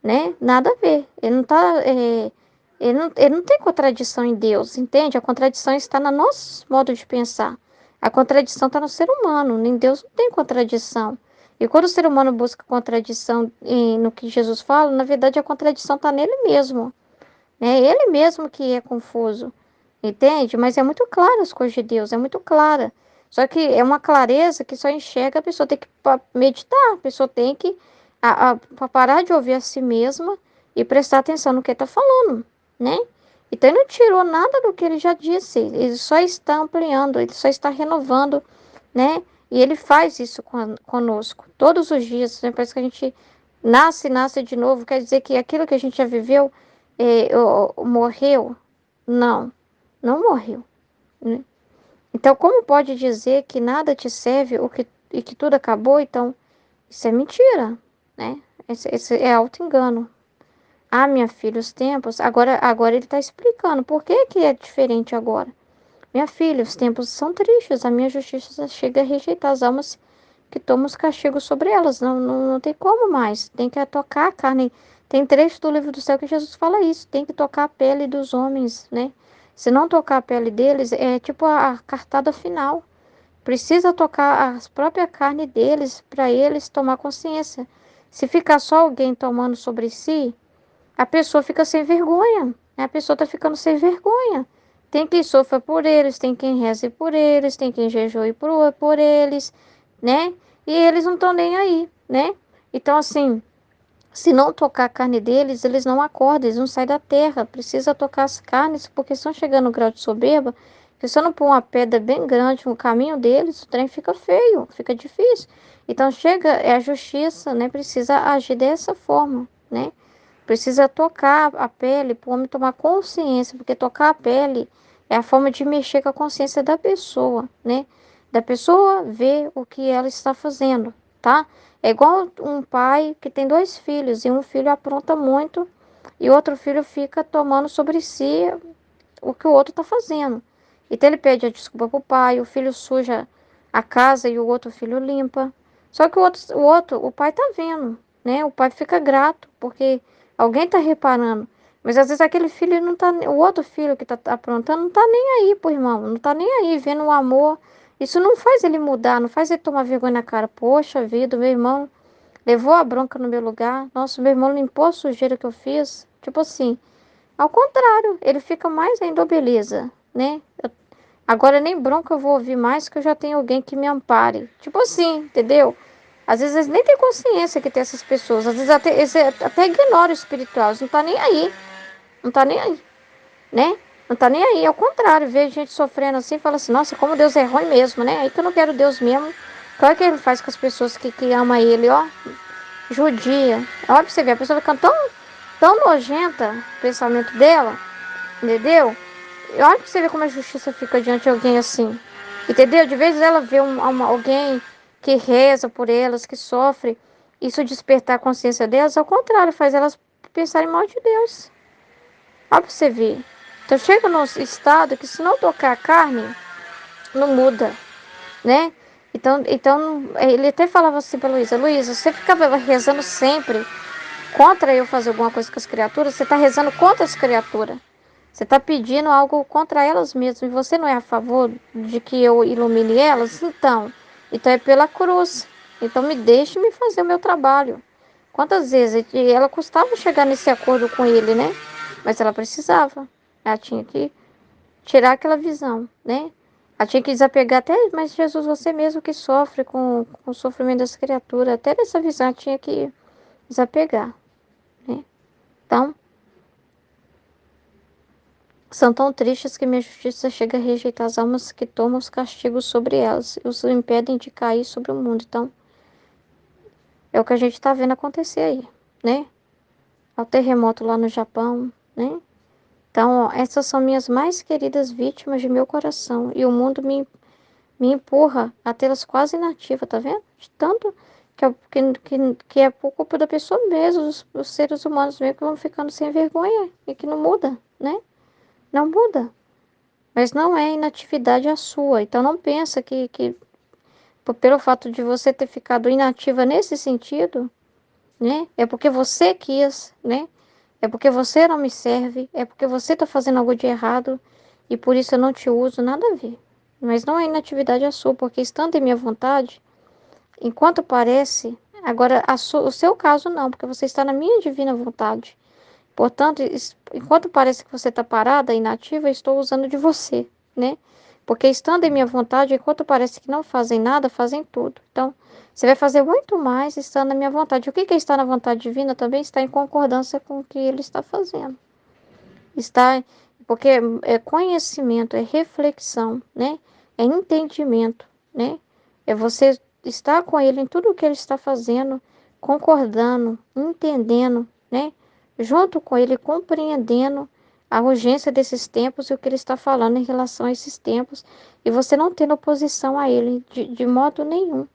né? Nada a ver. Ele não está, ele não tem contradição em Deus, entende? A contradição está no nosso modo de pensar. A contradição está no ser humano. Em Deus não tem contradição. E quando o ser humano busca contradição no que Jesus fala, na verdade a contradição está nele mesmo. É ele mesmo que é confuso, entende? Mas é muito claro as coisas de Deus, é muito clara. Só que é uma clareza que só enxerga, a pessoa tem que meditar, a pessoa tem que parar de ouvir a si mesma e prestar atenção no que está falando, né? Então ele não tirou nada do que ele já disse, ele só está ampliando, ele só está renovando, né? E ele faz isso conosco todos os dias, né? Parece que a gente nasce de novo, quer dizer que aquilo que a gente já viveu morreu? Não, não morreu, né? Então, como pode dizer que nada te serve e que tudo acabou? Então, isso é mentira, né? Esse é auto-engano. Ah, minha filha, os tempos... Agora ele está explicando por que que é diferente agora. Minha filha, os tempos são tristes. A minha justiça chega a rejeitar as almas que tomam os castigos sobre elas. Não tem como mais. Tem que tocar a carne. Tem trecho do livro do céu que Jesus fala isso. Tem que tocar a pele dos homens, né? Se não tocar a pele deles, é tipo a cartada final. Precisa tocar a própria carne deles para eles tomar consciência. Se ficar só alguém tomando sobre si, a pessoa fica sem vergonha, né? A pessoa está ficando sem vergonha, Tem quem sofra por eles, tem quem reze por eles, tem quem jejue por eles, né? E eles não estão nem aí, né? Então, assim, se não tocar a carne deles, eles não acordam, eles não saem da terra. Precisa tocar as carnes, porque estão chegando no grau de soberba, que se eu não pôr uma pedra bem grande no caminho deles, o trem fica feio, fica difícil. Então, chega, é a justiça, né? Precisa agir dessa forma, né? Precisa tocar a pele para o homem tomar consciência, porque tocar a pele é a forma de mexer com a consciência da pessoa, né? Da pessoa ver o que ela está fazendo, tá? É igual um pai que tem 2 filhos e um filho apronta muito e outro filho fica tomando sobre si o que o outro está fazendo. Então ele pede a desculpa pro pai, o filho suja a casa e o outro filho limpa. Só que o pai tá vendo, né? O pai fica grato porque alguém tá reparando. Mas às vezes aquele filho não tá, o outro filho que tá aprontando não tá nem aí pro irmão, não tá nem aí vendo o amor. Isso não faz ele mudar, não faz ele tomar vergonha na cara. Poxa vida, meu irmão levou a bronca no meu lugar. Nossa, meu irmão limpou a sujeira que eu fiz. Tipo assim, ao contrário, ele fica mais ainda, beleza, né? Agora nem bronca eu vou ouvir mais, que eu já tenho alguém que me ampare. Tipo assim, entendeu? Às vezes eles nem têm consciência que tem essas pessoas. Às vezes eles até ignoram o espiritual, eles não tá nem aí. Não tá nem aí, né? Não tá nem aí, ao contrário, vê gente sofrendo assim e fala assim, nossa, como Deus é ruim mesmo, né? Aí que eu não quero Deus mesmo. Olha o que ele faz com as pessoas que amam ele, ó. Judia. Olha pra você ver, a pessoa fica tão nojenta, o pensamento dela, entendeu? E olha pra você ver como a justiça fica diante de alguém assim. Entendeu? De vez ela vê alguém que reza por elas, que sofre, isso despertar a consciência delas, ao contrário, faz elas pensarem mal de Deus. Olha pra você ver. Então chega num estado que se não tocar a carne, não muda, né? Então ele até falava assim pra Luísa, Luísa, você ficava rezando sempre contra eu fazer alguma coisa com as criaturas, você está rezando contra as criaturas. Você está pedindo algo contra elas mesmas. E você não é a favor de que eu ilumine elas? Então é pela cruz. Então me deixe me fazer o meu trabalho. Quantas vezes ela custava chegar nesse acordo com ele, né? Mas ela precisava. Ela tinha que tirar aquela visão, né? Ela tinha que desapegar até, mas Jesus, você mesmo que sofre com o sofrimento das criaturas, até dessa visão ela tinha que desapegar, né? Então, são tão tristes que minha justiça chega a rejeitar as almas que tomam os castigos sobre elas e os impedem de cair sobre o mundo. Então, é o que a gente está vendo acontecer aí, né? O terremoto lá no Japão, né? Então, ó, essas são minhas mais queridas vítimas de meu coração. E o mundo me empurra a tê-las quase inativas, tá vendo? De tanto que é por culpa da pessoa mesmo, os seres humanos mesmo que vão ficando sem vergonha e que não muda, né? Não muda. Mas não é inatividade a sua. Então não pensa que pelo fato de você ter ficado inativa nesse sentido, né? É porque você quis, né? É porque você não me serve, é porque você está fazendo algo de errado e por isso eu não te uso, nada a ver. Mas não é inatividade a sua, porque estando em minha vontade, enquanto parece, agora o seu caso não, porque você está na minha divina vontade. Portanto, enquanto parece que você está parada, inativa, estou usando de você, né? Porque estando em minha vontade, enquanto parece que não fazem nada, fazem tudo. Então, você vai fazer muito mais estando na minha vontade. O que é estar na vontade divina também está em concordância com o que ele está fazendo. Está, porque é conhecimento, é reflexão, né? É entendimento, né? É você estar com ele em tudo o que ele está fazendo, concordando, entendendo, né? Junto com ele, compreendendo a urgência desses tempos e o que ele está falando em relação a esses tempos, e você não tendo oposição a ele de modo nenhum,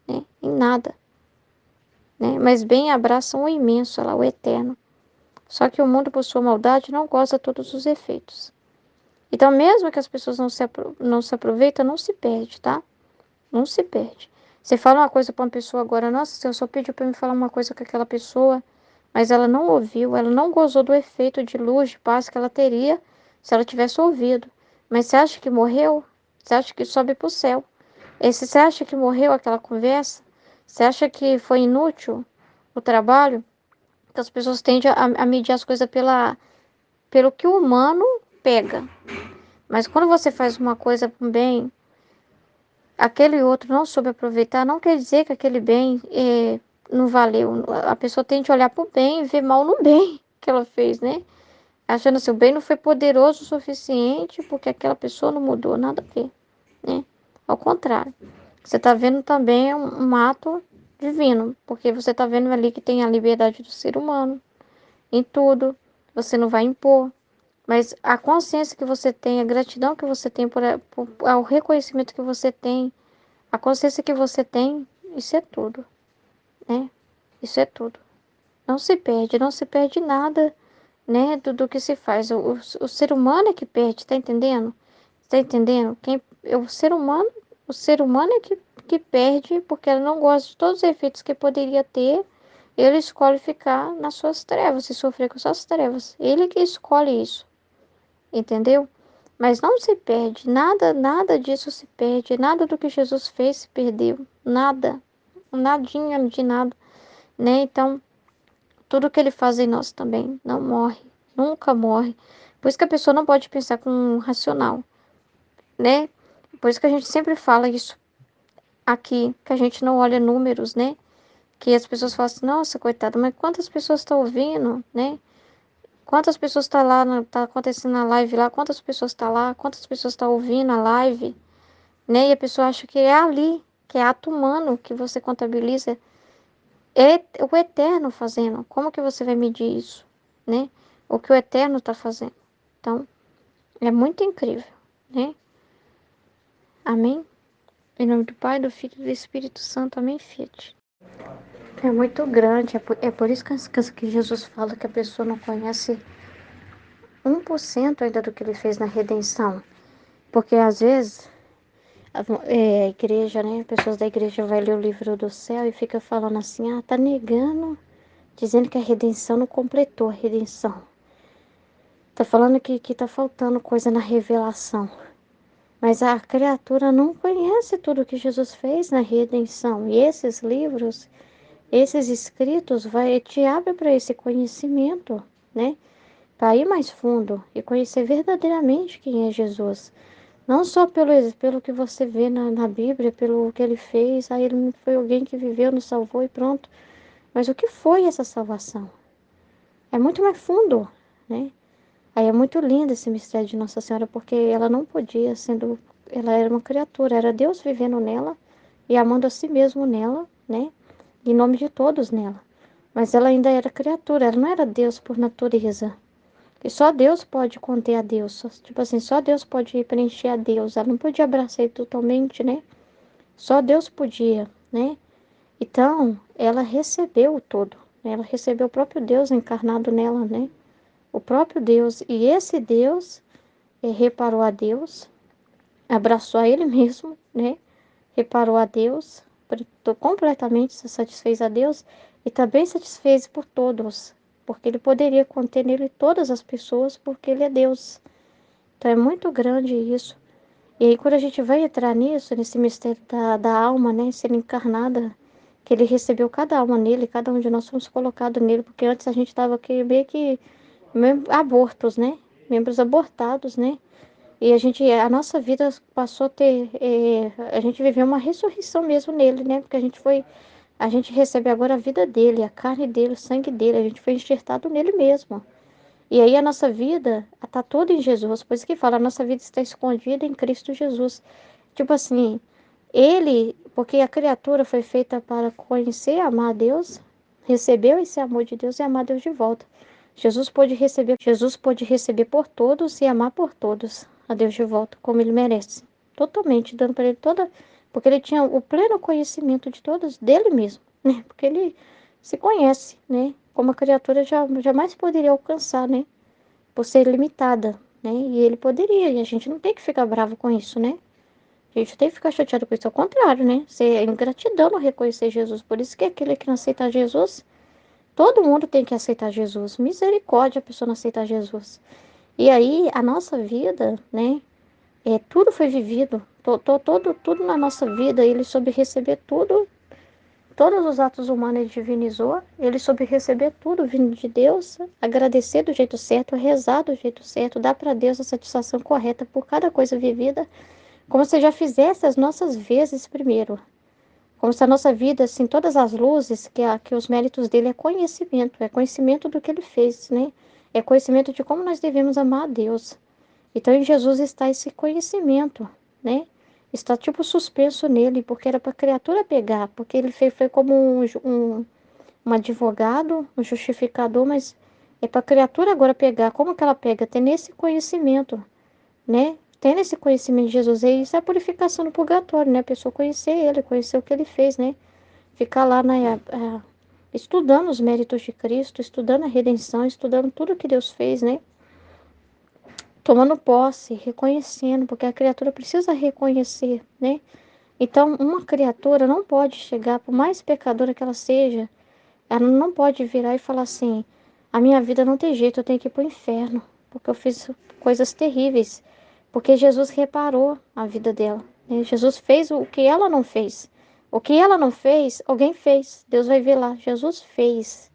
né? Em nada, né? Mas bem abraçam o imenso, lá, o eterno. Só que o mundo, por sua maldade, não goza todos os efeitos. Então, mesmo que as pessoas não se aproveitam, não se perde, tá? Não se perde. Você fala uma coisa para uma pessoa agora, nossa, o Senhor só pediu para me falar uma coisa com aquela pessoa, mas ela não ouviu, ela não gozou do efeito de luz, de paz que ela teria se ela tivesse ouvido. Mas você acha que morreu? Você acha que sobe para o céu? Você acha que morreu aquela conversa? Você acha que foi inútil o trabalho? Então, as pessoas tendem a medir as coisas pelo que o humano pega. Mas quando você faz uma coisa com bem, aquele outro não soube aproveitar, não quer dizer que aquele bem não valeu. A pessoa tem que olhar para o bem e ver mal no bem que ela fez, né? Achando assim, o bem não foi poderoso o suficiente porque aquela pessoa não mudou, nada a ver, né? Ao contrário. Você está vendo também um ato divino, porque você está vendo ali que tem a liberdade do ser humano em tudo. Você não vai impor. Mas a consciência que você tem, a gratidão que você tem ao reconhecimento que você tem, a consciência que você tem, isso é tudo, né? Isso é tudo. Não se perde nada, né? Do que se faz. O ser humano é que perde, tá entendendo? Tá entendendo? O ser humano é que perde porque ele não gosta de todos os efeitos que poderia ter. Ele escolhe ficar nas suas trevas e sofrer com suas trevas. Ele que escolhe isso, entendeu? Mas não se perde, nada disso se perde, nada do que Jesus fez se perdeu, nada, nadinha de nada, né? Então, tudo que ele faz em nós também não morre, nunca morre. Por isso que a pessoa não pode pensar com um racional, né? Por isso que a gente sempre fala isso aqui, que a gente não olha números, né? Que as pessoas falam assim, nossa, coitada, mas quantas pessoas estão ouvindo, né? Quantas pessoas tá lá, tá acontecendo na live lá, quantas pessoas tá lá, quantas pessoas tá ouvindo a live, né? E a pessoa acha que é ali, que é ato humano que você contabiliza, é o eterno fazendo. Como que você vai medir isso, né? O que o eterno tá fazendo. Então, é muito incrível, né? Amém? Em nome do Pai, do Filho e do Espírito Santo. Amém, Fiat. É muito grande, é por isso que Jesus fala que a pessoa não conhece 1% ainda do que ele fez na redenção. Porque às vezes a igreja, né? Pessoas da igreja vai ler o livro do céu e fica falando assim, tá negando, dizendo que a redenção não completou a redenção. Tá falando que tá faltando coisa na revelação. Mas a criatura não conhece tudo que Jesus fez na redenção. E esses livros, esses escritos, te abre para esse conhecimento, né? Para ir mais fundo e conhecer verdadeiramente quem é Jesus. Não só pelo que você vê na Bíblia, pelo que ele fez, aí ele foi alguém que viveu, nos salvou e pronto. Mas o que foi essa salvação? É muito mais fundo, né? Aí é muito lindo esse mistério de Nossa Senhora, porque ela não podia, ela era uma criatura, era Deus vivendo nela e amando a si mesmo nela, né? Em nome de todos nela. Mas ela ainda era criatura, ela não era Deus por natureza. E só Deus pode conter a Deus. Tipo assim, só Deus pode preencher a Deus. Ela não podia abraçar ele totalmente, né? Só Deus podia, né? Então, ela recebeu o todo, né? Ela recebeu o próprio Deus encarnado nela, né? O próprio Deus. E esse Deus reparou a Deus, abraçou a ele mesmo, né? Reparou a Deus, completamente se satisfez a Deus e também satisfez por todos, porque ele poderia conter nele todas as pessoas, porque ele é Deus. Então é muito grande isso. E aí quando a gente vai entrar nisso, nesse mistério da alma, né, sendo encarnada, que ele recebeu cada alma nele, cada um de nós fomos colocados nele, porque antes a gente estava aqui meio que abortos, né, membros abortados, né, e a nossa vida passou a ter, a gente viveu uma ressurreição mesmo nele, né, porque a gente recebe agora a vida dele, a carne dele, o sangue dele, a gente foi enxertado nele mesmo. E aí a nossa vida está toda em Jesus. Por isso que fala, a nossa vida está escondida em Cristo Jesus. Tipo assim, porque a criatura foi feita para conhecer e amar a Deus, recebeu esse amor de Deus e amar Deus de volta. Jesus pôde receber por todos e amar por todos a Deus de volta, como ele merece. Totalmente, dando para ele porque ele tinha o pleno conhecimento de todos, dele mesmo, né? Porque ele se conhece, né? Como a criatura jamais poderia alcançar, né? Por ser limitada, né? E ele poderia, e a gente não tem que ficar bravo com isso, né? A gente tem que ficar chateado com isso, ao contrário, né? Ser ingratidão não reconhecer Jesus. Por isso que aquele que não aceita Jesus, todo mundo tem que aceitar Jesus. Misericórdia a pessoa não aceitar Jesus. E aí, a nossa vida, né? Tudo foi vivido, tudo na nossa vida, ele soube receber tudo todos os atos humanos ele divinizou, ele soube receber tudo vindo de Deus, agradecer do jeito certo, rezar do jeito certo, dar para Deus a satisfação correta por cada coisa vivida, como se já fizesse as nossas vezes primeiro. Como se a nossa vida, assim, todas as luzes, que os méritos dele é conhecimento do que ele fez, né? É conhecimento de como nós devemos amar a Deus. Então, em Jesus está esse conhecimento, né? Está tipo suspenso nele, porque era para a criatura pegar, porque ele foi como um advogado, um justificador, mas é para a criatura agora pegar. Como que ela pega? Tendo esse conhecimento, né? Tendo esse conhecimento de Jesus, e isso é a purificação no purgatório, né? A pessoa conhecer ele, conhecer o que ele fez, né? Ficar lá estudando os méritos de Cristo, estudando a redenção, estudando tudo que Deus fez, né? Tomando posse, reconhecendo, porque a criatura precisa reconhecer, né? Então, uma criatura não pode chegar, por mais pecadora que ela seja, ela não pode virar e falar assim: a minha vida não tem jeito, eu tenho que ir para o inferno, porque eu fiz coisas terríveis. Porque Jesus reparou a vida dela, né? Jesus fez o que ela não fez. O que ela não fez, alguém fez. Deus vai ver lá, Jesus fez.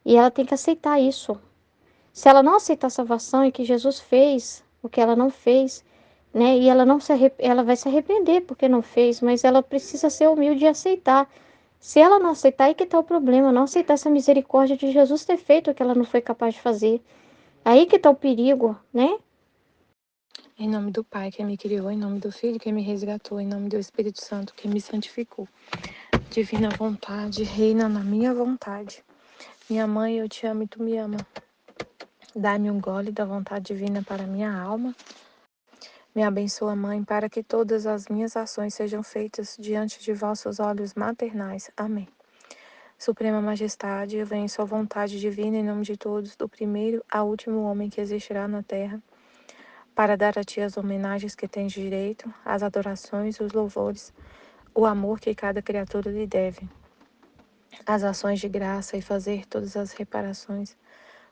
E ela tem que aceitar isso. Se ela não aceitar a salvação e que Jesus fez o que ela não fez, né? E ela não ela vai se arrepender porque não fez, mas ela precisa ser humilde e aceitar. Se ela não aceitar, aí que está o problema, não aceitar essa misericórdia de Jesus ter feito o que ela não foi capaz de fazer. Aí que está o perigo, né? Em nome do Pai, que me criou, em nome do Filho, que me resgatou, em nome do Espírito Santo, que me santificou. Divina vontade, reina na minha vontade. Minha mãe, eu te amo e tu me ama. Dá-me um gole da vontade divina para minha alma. Me abençoa, Mãe, para que todas as minhas ações sejam feitas diante de vossos olhos maternais. Amém. Suprema Majestade, eu venho em sua vontade divina em nome de todos, do primeiro ao último homem que existirá na terra, para dar a ti as homenagens que tens direito, as adorações, os louvores, o amor que cada criatura lhe deve, as ações de graça e fazer todas as reparações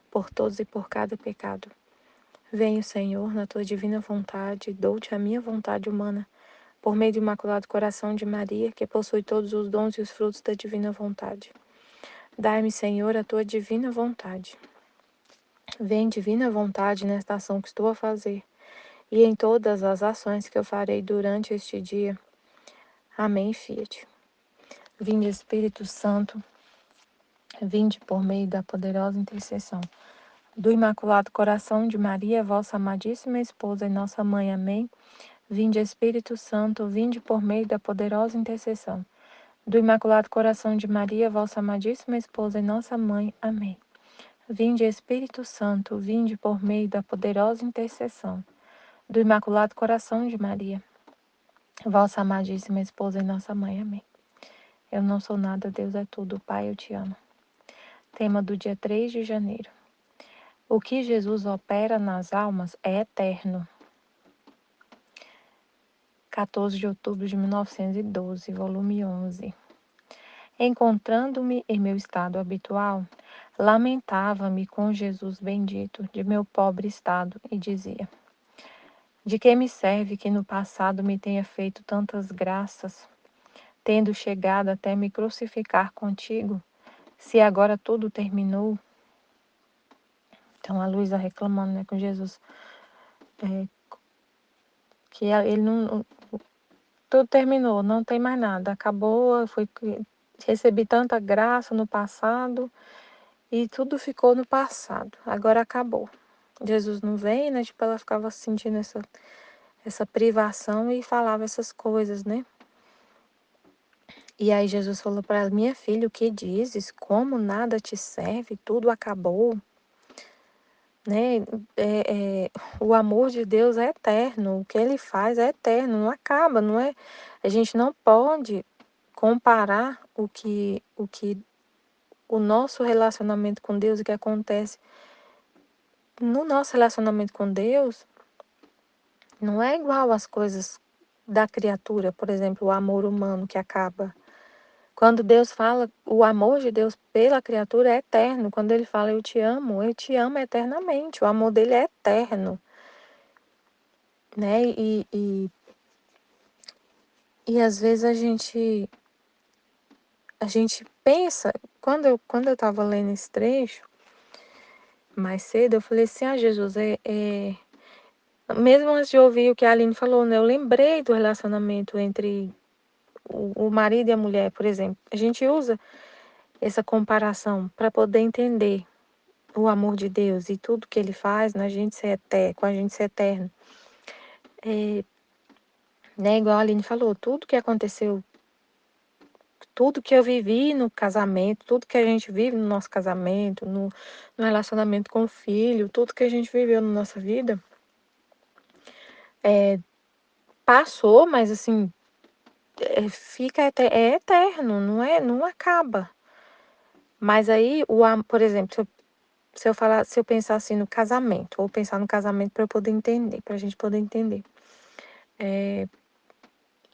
por todos e por cada pecado. Venho, Senhor, na tua divina vontade, dou-te a minha vontade humana, por meio do Imaculado Coração de Maria, que possui todos os dons e os frutos da divina vontade. Dai-me, Senhor, a tua divina vontade. Vem, divina vontade, nesta ação que estou a fazer, e em todas as ações que eu farei durante este dia. Amém, Fiat. Vinde, Espírito Santo, vinde por meio da poderosa intercessão do Imaculado Coração de Maria, vossa amadíssima esposa e nossa mãe. Amém. Vinde, Espírito Santo, vinde por meio da poderosa intercessão do Imaculado Coração de Maria, vossa amadíssima esposa e nossa mãe. Amém. Vinde, Espírito Santo, vinde por meio da poderosa intercessão do Imaculado Coração de Maria, vossa amadíssima esposa e nossa mãe. Amém. Eu não sou nada, Deus é tudo. Pai, eu te amo. Tema do dia 3 de janeiro. O que Jesus opera nas almas é eterno. 14 de outubro de 1912, volume 11. Encontrando-me em meu estado habitual, lamentava-me com Jesus bendito de meu pobre estado e dizia: de que me serve que no passado me tenha feito tantas graças, tendo chegado até me crucificar contigo, se agora tudo terminou? Então a Luísa reclamando, né, com Jesus, que ele não, tudo terminou, não tem mais nada, acabou, recebi tanta graça no passado e tudo ficou no passado, agora acabou. Jesus não vem, né? Tipo, ela ficava sentindo essa privação e falava essas coisas, né? E aí Jesus falou para ela: minha filha, o que dizes? Como nada te serve? Tudo acabou, né? O amor de Deus é eterno, o que Ele faz é eterno, não acaba, não é? A gente não pode comparar o nosso relacionamento com Deus, o que acontece no nosso relacionamento com Deus, não é igual às coisas da criatura, por exemplo, o amor humano que acaba. Quando Deus fala, o amor de Deus pela criatura é eterno. Quando Ele fala, eu te amo eternamente. O amor dele é eterno, né? E às vezes a a gente pensa, quando eu tava lendo esse trecho, mais cedo, eu falei assim, Jesus, mesmo antes de ouvir o que a Aline falou, né, eu lembrei do relacionamento entre o marido e a mulher, por exemplo. A gente usa essa comparação para poder entender o amor de Deus e tudo que ele faz na gente ser com a gente ser eterno. Né, igual a Aline falou, tudo que aconteceu, tudo que eu vivi no casamento, tudo que a gente vive no nosso casamento, no relacionamento com o filho, tudo que a gente viveu na nossa vida, passou, mas assim, é eterno, não acaba. Mas aí, por exemplo, se eu pensar assim no casamento, ou pensar no casamento para eu poder entender, para a gente poder entender.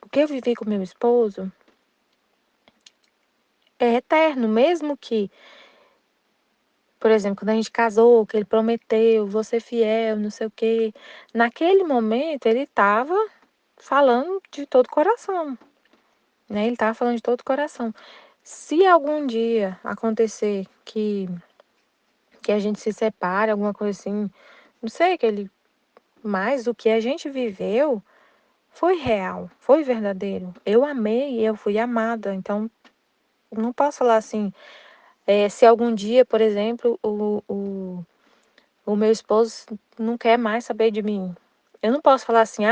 O que eu vivi com meu esposo é eterno, mesmo que, por exemplo, quando a gente casou, que ele prometeu, vou ser fiel, não sei o quê. Naquele momento, ele estava falando de todo o coração, né? Ele estava falando de todo o coração. Se algum dia acontecer que a gente se separe, alguma coisa assim, não sei, mas o que a gente viveu foi real, foi verdadeiro. Eu amei e eu fui amada, então não posso falar assim, se algum dia, por exemplo, o meu esposo não quer mais saber de mim. Eu não posso falar assim,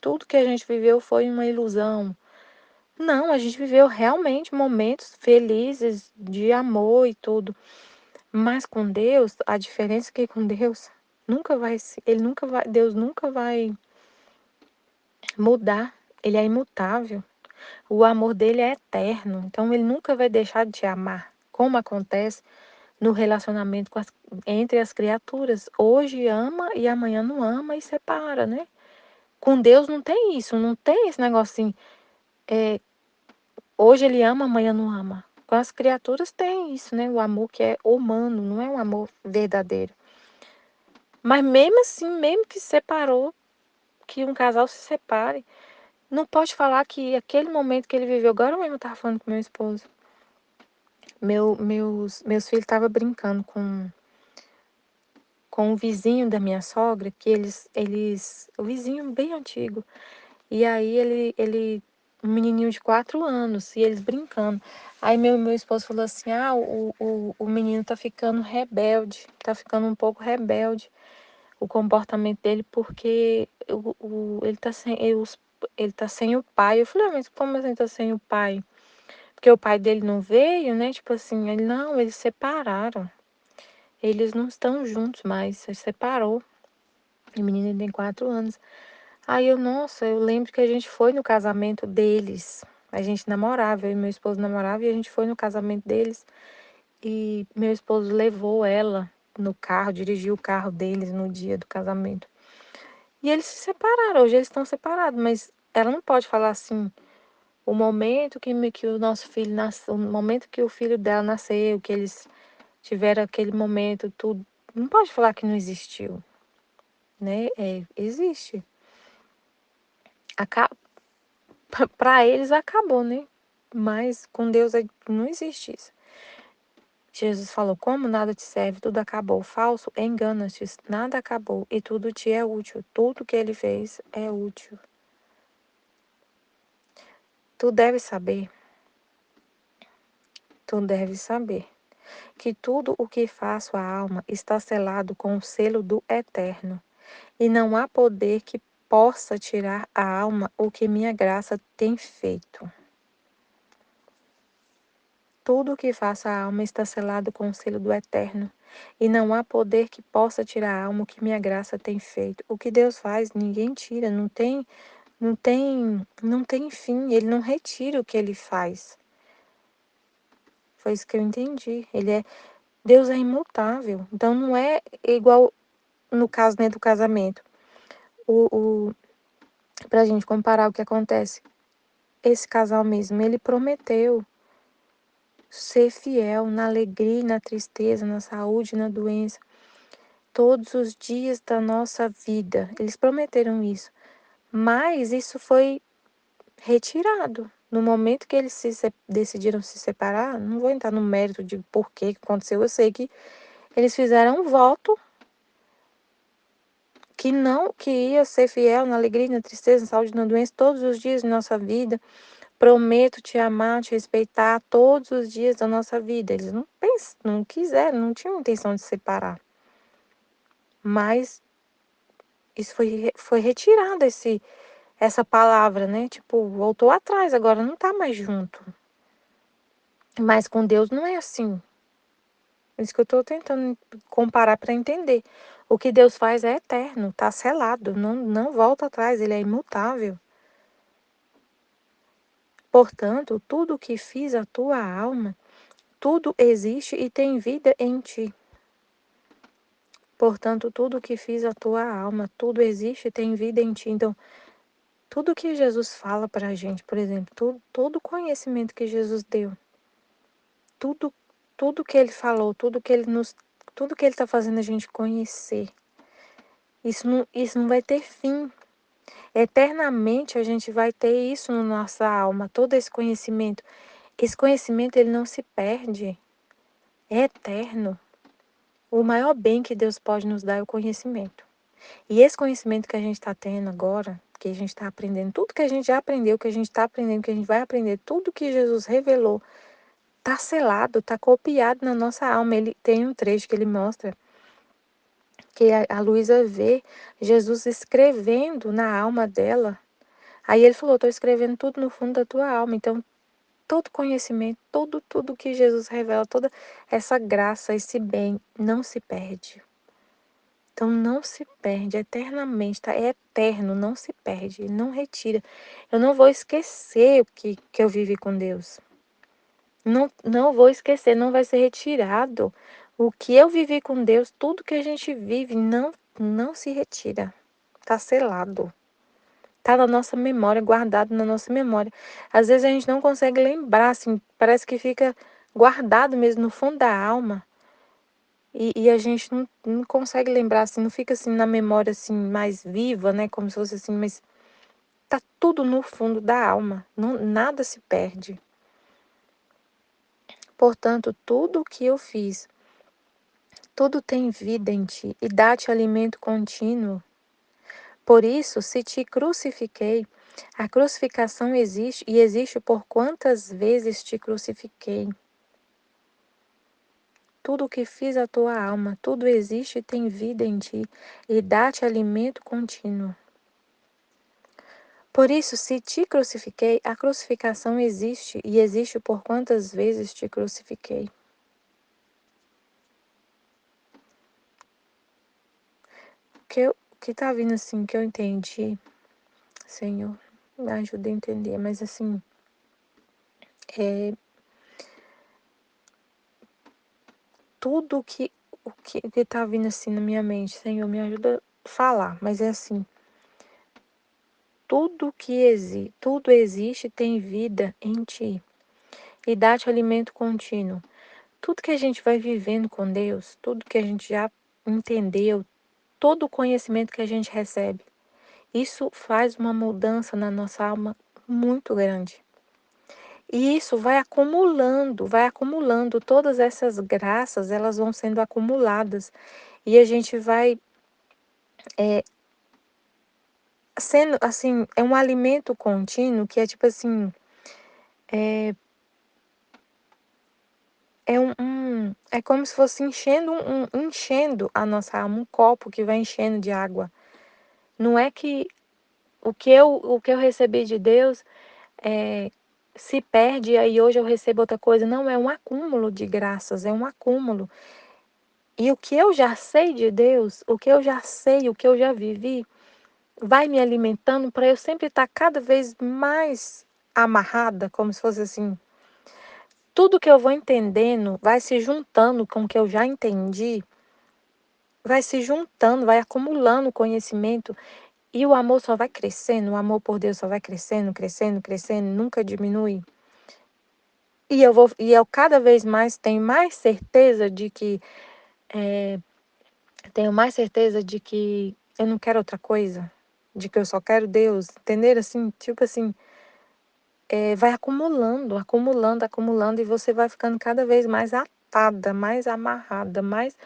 tudo que a gente viveu foi uma ilusão. Não, a gente viveu realmente momentos felizes de amor e tudo. Mas com Deus, a diferença é que com Deus Deus nunca vai mudar. Ele é imutável. O amor dele é eterno. Então ele nunca vai deixar de te amar. Como acontece no relacionamento entre as criaturas. Hoje ama e amanhã não ama e separa, né? Com Deus não tem isso, não tem esse negócio assim. Hoje ele ama, amanhã não ama. Com as criaturas tem isso, né? O amor que é humano, não é um amor verdadeiro. Mas mesmo assim, mesmo que separou, que um casal se separe, não pode falar que aquele momento que ele viveu, agora mesmo eu estava falando com meu esposo, meus filhos estavam brincando com o vizinho da minha sogra, que o vizinho bem antigo, e aí um menininho de 4 anos, e eles brincando. Aí meu esposo falou assim, o menino tá ficando rebelde, tá ficando um pouco rebelde, o comportamento dele, porque ele tá sem o pai. Eu falei, mas como assim tá sem o pai? Porque o pai dele não veio, né? Tipo assim, não, eles separaram. Eles não estão juntos mais, se separou. E o menino tem 4 anos. Aí nossa, eu lembro que a gente foi no casamento deles. A gente namorava, eu e meu esposo namorava e a gente foi no casamento deles. E meu esposo levou ela no carro, dirigiu o carro deles no dia do casamento. E eles se separaram, hoje eles estão separados, mas ela não pode falar assim, o momento que o nosso filho nasceu, o momento que o filho dela nasceu, que eles tiveram aquele momento, tudo. Não pode falar que não existiu, né? Existe. Para eles acabou, né? Mas com Deus não existe isso. Jesus falou, como nada te serve, tudo acabou. Falso, engana-te, nada acabou e tudo te é útil. Tudo que ele fez é útil. Tu deves saber que tudo o que faço à alma está selado com o selo do Eterno, e não há poder que possa tirar à alma o que minha graça tem feito. Tudo o que faço à alma está selado com o selo do Eterno, e não há poder que possa tirar à alma o que minha graça tem feito. O que Deus faz, ninguém tira, não tem fim, ele não retira o que ele faz. Foi isso que eu entendi. Deus é imutável. Então não é igual no caso, né, do casamento. Pra gente comparar o que acontece. Esse casal mesmo, ele prometeu ser fiel na alegria, na tristeza, na saúde, na doença, todos os dias da nossa vida. Eles prometeram isso. Mas isso foi retirado. no momento que eles decidiram se separar, não vou entrar no mérito de por que aconteceu, eu sei que eles fizeram um voto que ia ser fiel na alegria, na tristeza, na saúde, na doença, todos os dias de nossa vida. Prometo te amar, te respeitar todos os dias da nossa vida. Eles não quiseram, não tinham intenção de separar. Mas isso foi retirado, essa palavra, né? Tipo, voltou atrás, agora não tá mais junto. Mas com Deus não é assim. É isso que eu tô tentando comparar para entender. O que Deus faz é eterno, tá selado, não volta atrás, ele é imutável. Portanto, tudo o que fiz a tua alma, tudo existe e tem vida em ti. Portanto, tudo o que fiz a tua alma, tudo existe e tem vida em ti. Então, tudo que Jesus fala para a gente, por exemplo, todo o conhecimento que Jesus deu, tudo que ele falou, tudo que ele está fazendo a gente conhecer, isso não vai ter fim. Eternamente a gente vai ter isso na nossa alma, todo esse conhecimento. Esse conhecimento ele não se perde, é eterno. O maior bem que Deus pode nos dar é o conhecimento. E esse conhecimento que a gente está tendo agora, que a gente está aprendendo, tudo que a gente já aprendeu, que a gente está aprendendo, que a gente vai aprender, tudo que Jesus revelou, está selado, está copiado na nossa alma. Ele tem um trecho que ele mostra que a Luísa vê Jesus escrevendo na alma dela. Aí ele falou, estou escrevendo tudo no fundo da tua alma. Então, todo conhecimento, tudo que Jesus revela, toda essa graça, esse bem, não se perde. Então, não se perde eternamente, tá? É eterno, não se perde, ele não retira. Eu não vou esquecer o que eu vivi com Deus. Não vou esquecer, não vai ser retirado. O que eu vivi com Deus, tudo que a gente vive, não se retira. Tá selado. Tá na nossa memória, guardado na nossa memória. Às vezes a gente não consegue lembrar, assim, parece que fica guardado mesmo no fundo da alma. E a gente não consegue lembrar, assim, não fica assim na memória assim mais viva, né? Como se fosse assim, mas tá tudo no fundo da alma. Nada se perde. Portanto, tudo o que eu fiz, tudo tem vida em ti e dá-te alimento contínuo. Por isso, se te crucifiquei, a crucificação existe e existe por quantas vezes te crucifiquei. Tudo o que fiz a tua alma, tudo existe e tem vida em ti e dá-te alimento contínuo. Por isso, se te crucifiquei, a crucificação existe e existe por quantas vezes te crucifiquei. O que tá vindo assim, que eu entendi, Senhor, me ajuda a entender, mas assim, tudo o que tá vindo assim na minha mente, Senhor, me ajuda a falar, mas é assim, tudo existe e tem vida em ti e dá-te alimento contínuo. Tudo que a gente vai vivendo com Deus, tudo que a gente já entendeu, todo o conhecimento que a gente recebe, isso faz uma mudança na nossa alma muito grande. E isso vai acumulando, todas essas graças, elas vão sendo acumuladas. E a gente vai sendo, assim, é um alimento contínuo que é tipo assim, é como se fosse enchendo a nossa alma, um copo que vai enchendo de água. Não é que o que eu recebi de Deus se perde e aí hoje eu recebo outra coisa. Não, é um acúmulo de graças, é um acúmulo. E o que eu já sei de Deus, o que eu já sei, o que eu já vivi, vai me alimentando para eu sempre estar cada vez mais amarrada, como se fosse assim. Tudo que eu vou entendendo vai se juntando com o que eu já entendi, vai se juntando, vai acumulando conhecimento e o amor só vai crescendo, o amor por Deus só vai crescendo, crescendo, crescendo, nunca diminui. E eu cada vez mais tenho mais certeza de que eu não quero outra coisa, de que eu só quero Deus, entender assim, tipo assim, vai acumulando, acumulando, acumulando, e você vai ficando cada vez mais atada, mais amarrada, mais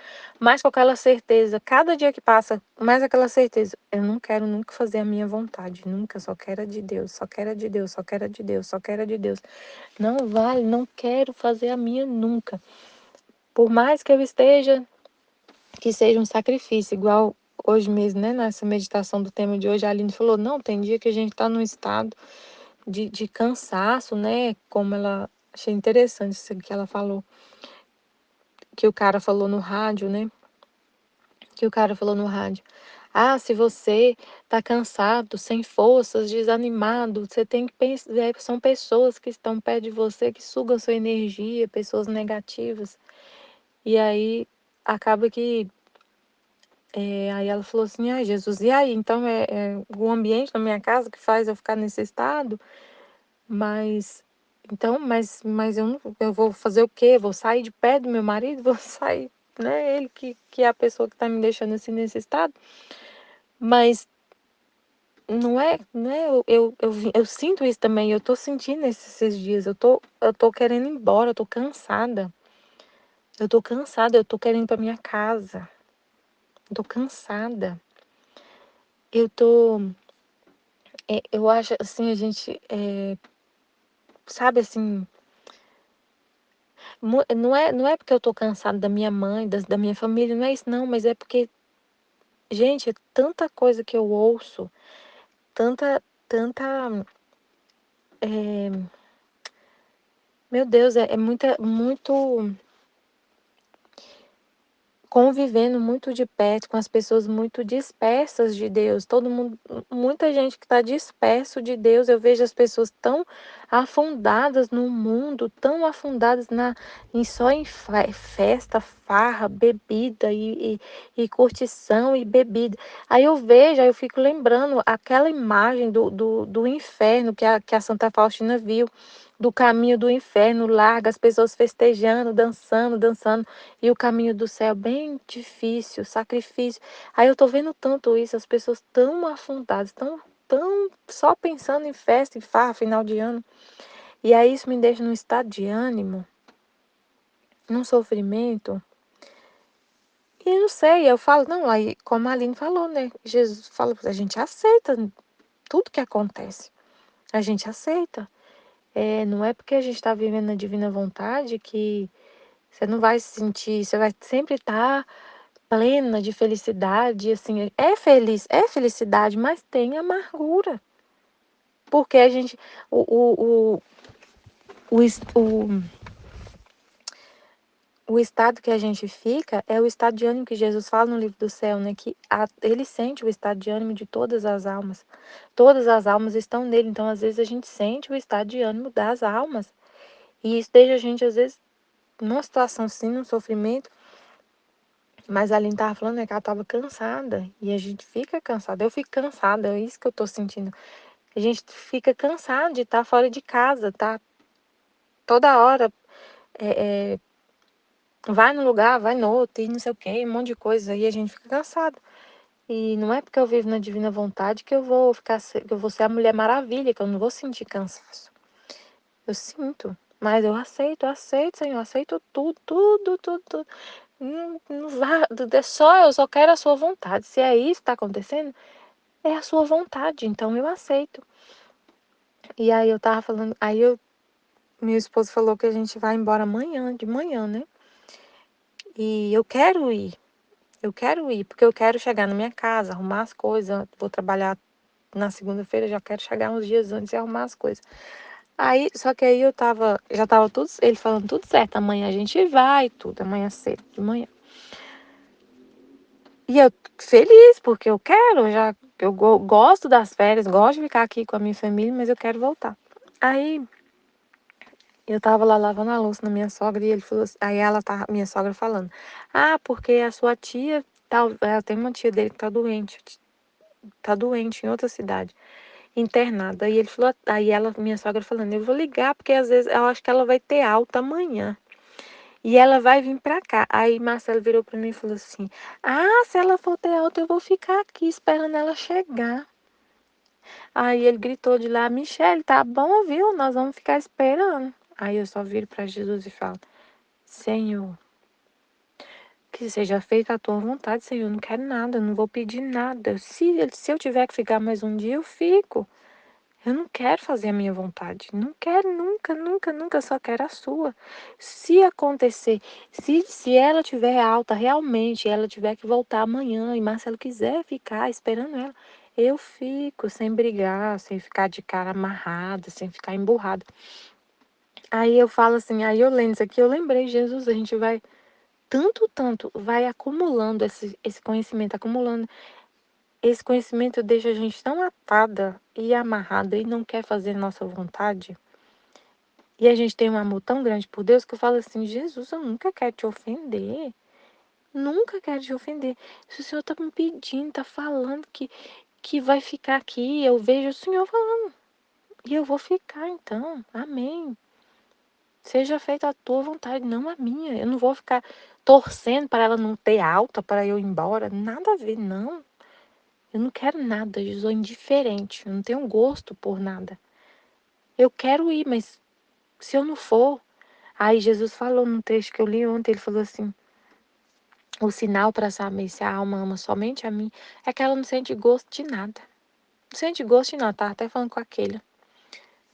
com aquela certeza. Cada dia que passa, mais aquela certeza. Eu não quero nunca fazer a minha vontade, nunca, só quero a de Deus, só quero a de Deus, só quero a de Deus, só quero a de Deus. Não vale, não quero fazer a minha nunca. Por mais que eu esteja, que seja um sacrifício, igual hoje mesmo, né, nessa meditação do tema de hoje, a Aline falou, não, tem dia que a gente está num estado de cansaço, né, como ela, achei interessante isso que ela falou, que o cara falou no rádio, né, que o cara falou no rádio, se você tá cansado, sem forças, desanimado, você tem que pensar, são pessoas que estão perto de você, que sugam sua energia, pessoas negativas, e aí acaba que aí ela falou assim, Jesus, e aí? Então é o ambiente na minha casa que faz eu ficar nesse estado? Mas, então, mas eu vou fazer o quê? Vou sair de perto do meu marido? Vou sair, né? Ele que é a pessoa que tá me deixando assim nesse estado. Mas não é, eu sinto isso também, eu tô sentindo esses dias, eu tô querendo ir embora, eu tô cansada. Eu tô querendo ir pra minha casa. Eu tô cansada. Eu tô eu acho assim, a gente, sabe assim, não é porque eu tô cansada da minha mãe, da minha família, não é isso não, mas é porque, gente, é tanta coisa que eu ouço, tanta, eh, meu Deus, é muito convivendo muito de perto com as pessoas muito dispersas de Deus, todo mundo, muita gente que está disperso de Deus, eu vejo as pessoas tão afundadas no mundo, tão afundadas só em festa, farra, bebida e curtição e bebida. Aí eu fico lembrando aquela imagem do inferno que a Santa Faustina viu, do caminho do inferno largo, as pessoas festejando, dançando, dançando, e o caminho do céu bem difícil, sacrifício. Aí eu tô vendo tanto isso, as pessoas tão afundadas, tão só pensando em festa, em farra, final de ano. E aí isso me deixa num estado de ânimo, num sofrimento. E eu não sei, eu falo, não, aí como a Aline falou, né? Jesus fala, a gente aceita tudo que acontece. A gente aceita. Não é porque a gente está vivendo na divina vontade que você não vai se sentir, você vai sempre estar plena de felicidade, assim, é feliz, é felicidade, mas tem amargura. Porque a gente, o, o, o, o, es- o estado que a gente fica é o estado de ânimo que Jesus fala no livro do céu, né? Que ele sente o estado de ânimo de todas as almas. Todas as almas estão nele, então às vezes a gente sente o estado de ânimo das almas. E isso deixa a gente, às vezes, numa situação assim, num sofrimento. Mas a Aline tava falando, né, que ela tava cansada. E a gente fica cansada. Eu fico cansada, é isso que eu tô sentindo. A gente fica cansado de estar fora de casa, tá? Toda hora é, é, vai num lugar, vai no outro, e não sei o quê, um monte de coisa. E a gente fica cansado. E não é porque eu vivo na divina vontade que eu vou que eu vou ser a Mulher Maravilha, que eu não vou sentir cansaço. Eu sinto. Mas eu aceito, Senhor, aceito tudo, tudo, tudo, tudo. Não vá, eu só quero a sua vontade. Se é isso que está acontecendo, é a sua vontade, então eu aceito. E aí eu tava falando, meu esposo falou que a gente vai embora amanhã, de manhã, né? E eu quero ir, porque eu quero chegar na minha casa, arrumar as coisas, vou trabalhar na segunda-feira, já quero chegar uns dias antes e arrumar as coisas. Só que aí já tava tudo, ele falando tudo certo, amanhã a gente vai, tudo, amanhã cedo, de manhã. E eu feliz, porque eu gosto das férias, gosto de ficar aqui com a minha família, mas eu quero voltar. Aí eu tava lá lavando a louça na minha sogra e ele falou assim, minha sogra falando, porque a sua tia, tem uma tia dele que tá doente em outra cidade, internada. Aí ele falou, minha sogra falando, eu vou ligar, porque às vezes eu acho que ela vai ter alta amanhã. E ela vai vir pra cá. Aí Marcelo virou pra mim e falou assim, se ela for ter alta, eu vou ficar aqui esperando ela chegar. Aí ele gritou de lá: Michele, tá bom, viu? Nós vamos ficar esperando. Aí eu só viro para Jesus e falo: Senhor, que seja feita a tua vontade, Senhor. Eu não quero nada, não vou pedir nada. Se eu tiver que ficar mais um dia, eu fico. Eu não quero fazer a minha vontade. Não quero nunca, nunca, nunca. Só quero a sua. Se acontecer, se ela tiver alta realmente, ela tiver que voltar amanhã e Marcelo quiser ficar esperando ela, eu fico sem brigar, sem ficar de cara amarrada, sem ficar emburrada. Aí eu falo assim, aí eu lendo isso aqui, eu lembrei, Jesus, a gente vai tanto, vai acumulando esse conhecimento, acumulando. Esse conhecimento deixa a gente tão atada e amarrada e não quer fazer nossa vontade. E a gente tem um amor tão grande por Deus que eu falo assim, Jesus, eu nunca quero te ofender. Nunca quero te ofender. Se o Senhor está me pedindo, está falando que vai ficar aqui, eu vejo o Senhor falando. E eu vou ficar então. Amém. Seja feita a tua vontade, não a minha. Eu não vou ficar torcendo para ela não ter alta, para eu ir embora. Nada a ver, não. Eu não quero nada, eu sou indiferente. Eu não tenho gosto por nada. Eu quero ir, mas se eu não for. Aí Jesus falou num texto que eu li ontem, ele falou assim: o sinal para saber se a alma ama somente a mim é que ela não sente gosto de nada. Não sente gosto de nada. Tava até falando com aquele.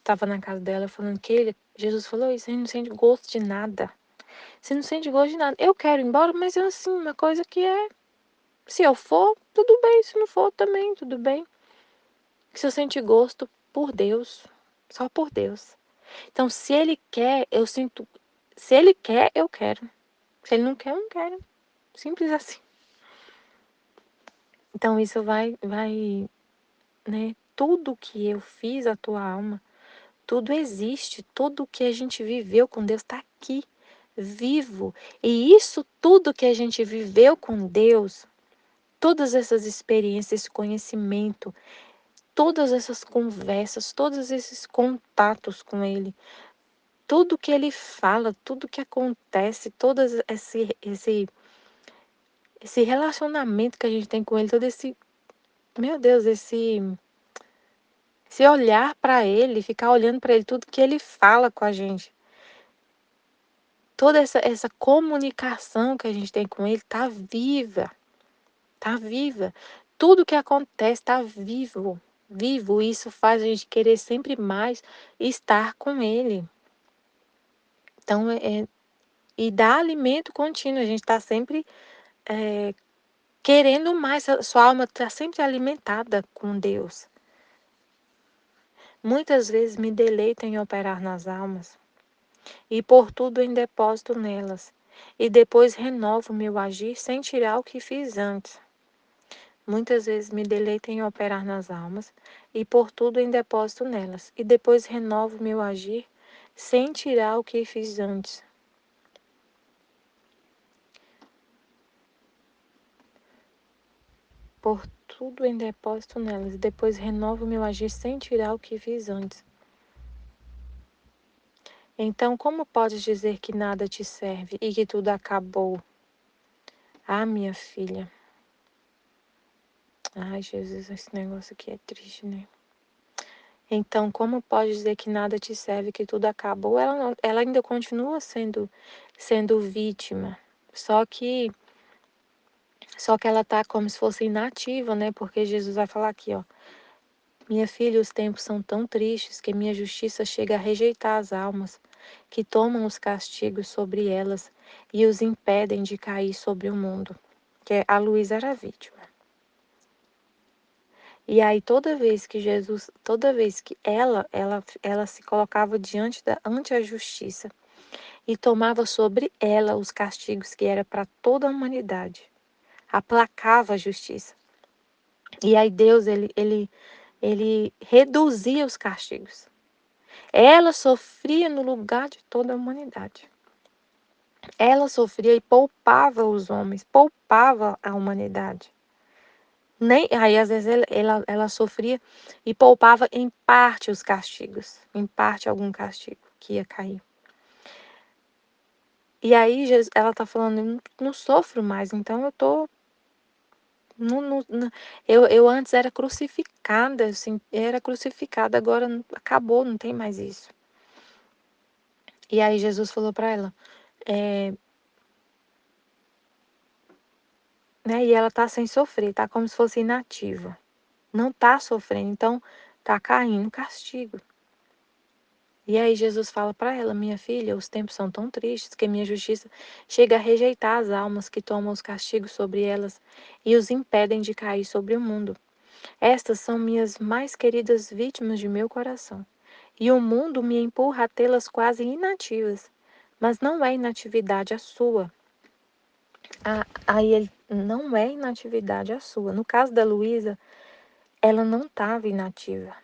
Tava na casa dela falando que ele, Jesus falou isso, ele não sente gosto de nada. Você não sente gosto de nada. Eu quero ir embora, mas é assim, uma coisa que é. Se eu for, tudo bem. Se não for, também, tudo bem. Se eu sentir gosto por Deus, só por Deus. Então, se ele quer, eu sinto. Se ele quer, eu quero. Se ele não quer, eu não quero. Simples assim. Então, isso vai, né? Tudo que eu fiz a tua alma, tudo existe, tudo que a gente viveu com Deus está aqui, vivo. E isso tudo que a gente viveu com Deus, todas essas experiências, esse conhecimento, todas essas conversas, todos esses contatos com Ele, tudo que Ele fala, tudo que acontece, todo esse relacionamento que a gente tem com Ele, todo esse, meu Deus, esse olhar para Ele, ficar olhando para Ele, tudo que Ele fala com a gente. Toda essa comunicação que a gente tem com Ele está viva. Está viva. Tudo que acontece está vivo. Vivo. Isso faz a gente querer sempre mais estar com Ele. Então, e dá alimento contínuo. A gente está sempre querendo mais. A sua alma está sempre alimentada com Deus. Muitas vezes me deleito em operar nas almas e por tudo em depósito nelas, e depois renovo meu agir sem tirar o que fiz antes. Muitas vezes me deleito em operar nas almas e por tudo em depósito nelas, e depois renovo meu agir sem tirar o que fiz antes. Por tudo em depósito nelas, e depois renovo meu agir sem tirar o que fiz antes. Então, como podes dizer que nada te serve e que tudo acabou? Ah, minha filha. Ai, Jesus, esse negócio aqui é triste, né? Então, como pode dizer que nada te serve, que tudo acabou? Ela ainda continua sendo vítima. Só que ela tá como se fosse inativa, né? Porque Jesus vai falar aqui, ó. Minha filha, os tempos são tão tristes que minha justiça chega a rejeitar as almas, que tomam os castigos sobre elas e os impedem de cair sobre o mundo. Que a Luísa era vítima. E aí toda vez que ela se colocava ante a justiça e tomava sobre ela os castigos que era para toda a humanidade, aplacava a justiça. E aí Deus ele reduzia os castigos. Ela sofria no lugar de toda a humanidade. Ela sofria e poupava os homens, poupava a humanidade. Aí, às vezes, ela sofria e poupava em parte os castigos, em parte algum castigo que ia cair. E aí, ela está falando, eu não sofro mais, então eu estou Eu antes era crucificada, assim, agora acabou, não tem mais isso. E aí Jesus falou para ela, né? E ela tá sem sofrer, tá como se fosse inativa. Não tá sofrendo, então tá caindo castigo. E aí Jesus fala para ela, minha filha, os tempos são tão tristes que minha justiça chega a rejeitar as almas que tomam os castigos sobre elas e os impedem de cair sobre o mundo. Estas são minhas mais queridas vítimas de meu coração. E o mundo me empurra a tê-las quase inativas. Mas não é inatividade a sua. Aí ele não é inatividade a sua. No caso da Luísa, ela não estava inativa.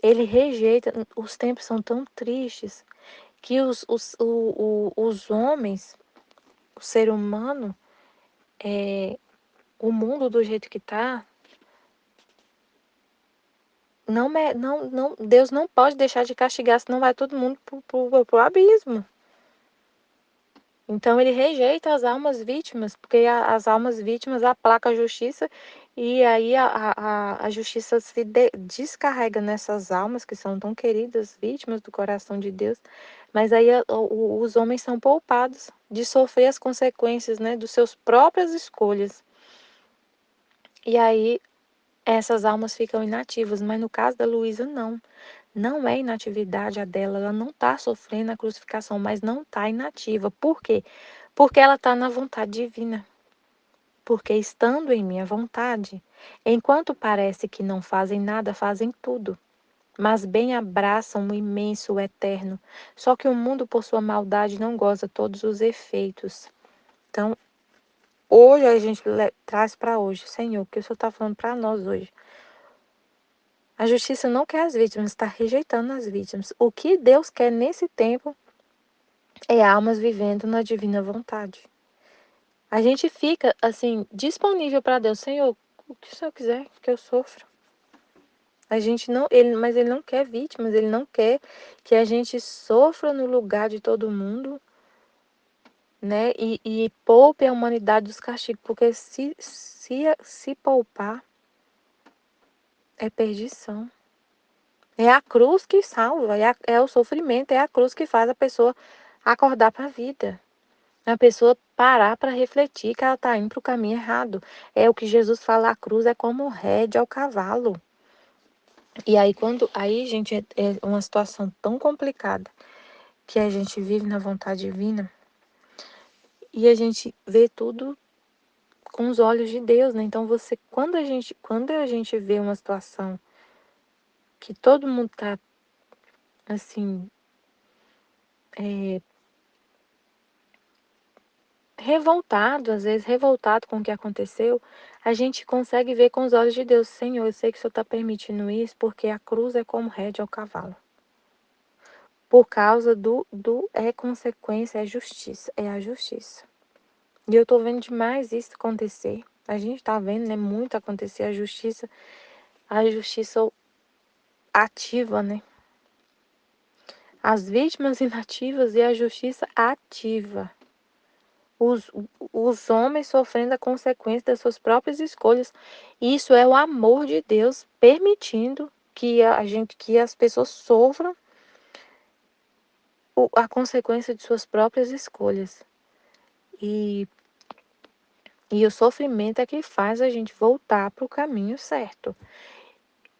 Ele rejeita, os tempos são tão tristes que os homens, o ser humano, o mundo do jeito que está, Deus não pode deixar de castigar, senão vai todo mundo pro abismo. Então ele rejeita as almas vítimas, porque as almas vítimas aplaca a justiça e aí a justiça se descarrega nessas almas que são tão queridas, vítimas do coração de Deus. Mas aí os homens são poupados de sofrer as consequências, né, dos seus próprias escolhas. E aí essas almas ficam inativas, mas no caso da Luísa não. Não é inatividade a dela, ela não está sofrendo a crucificação, mas não está inativa. Por quê? Porque ela está na vontade divina. Porque estando em minha vontade, enquanto parece que não fazem nada, fazem tudo. Mas bem abraçam o imenso, o eterno. Só que o mundo, por sua maldade, não goza todos os efeitos. Então, hoje a gente traz para hoje, Senhor, o que o Senhor está falando para nós hoje. A justiça não quer as vítimas, está rejeitando as vítimas. O que Deus quer nesse tempo é almas vivendo na divina vontade. A gente fica, assim, disponível para Deus. Senhor, o que o Senhor quiser que eu sofra. A gente não, mas Ele não quer vítimas, Ele não quer que a gente sofra no lugar de todo mundo, né? E poupe a humanidade dos castigos, porque se poupar é perdição. É a cruz que salva, é o sofrimento, é a cruz que faz a pessoa acordar para a vida. A pessoa parar para refletir que ela está indo para o caminho errado. É o que Jesus fala, a cruz é como rédea ao cavalo. E aí, gente, é uma situação tão complicada que a gente vive na vontade divina e a gente vê tudo com os olhos de Deus, né? Então, quando a gente vê uma situação que todo mundo tá, assim, revoltado, às vezes revoltado com o que aconteceu, a gente consegue ver com os olhos de Deus. Senhor, eu sei que o Senhor está permitindo isso porque a cruz é como rédea ao cavalo. Por causa é consequência, é justiça, é a justiça. E eu tô vendo demais isso acontecer. A gente tá vendo, né, muito acontecer a justiça ativa, né? As vítimas inativas e a justiça ativa. Os homens sofrendo a consequência das suas próprias escolhas. Isso é o amor de Deus permitindo que que as pessoas sofram a consequência de suas próprias escolhas. E o sofrimento é que faz a gente voltar para o caminho certo.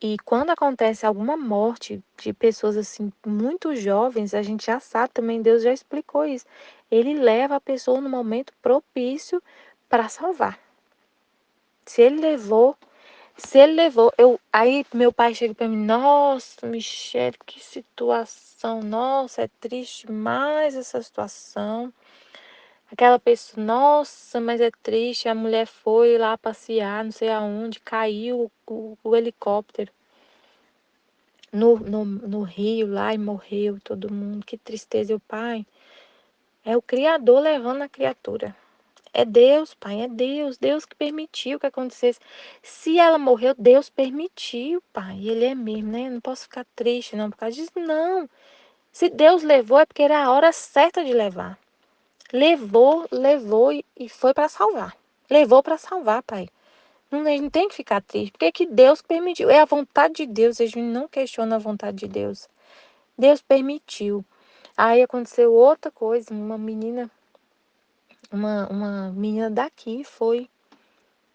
E quando acontece alguma morte de pessoas assim muito jovens, a gente já sabe também, Deus já explicou isso. Ele leva a pessoa no momento propício para salvar. Se ele levou, aí meu pai chega para mim, nossa, Michele, que situação, nossa, é triste demais essa situação. Aquela pessoa, nossa, mas é triste, a mulher foi lá passear, não sei aonde, caiu o helicóptero no rio lá e morreu todo mundo, que tristeza. E o pai é o Criador levando a criatura. É Deus, pai, é Deus que permitiu que acontecesse. Se ela morreu, Deus permitiu, pai. Ele é mesmo, né? Não posso ficar triste, não, por causa disso. Não. Se Deus levou, é porque era a hora certa de levar. Levou e foi para salvar. Levou para salvar, Pai. Não, a gente não tem que ficar triste, porque é que Deus permitiu. É a vontade de Deus, a gente não questiona a vontade de Deus. Deus permitiu. Aí aconteceu outra coisa, uma menina daqui foi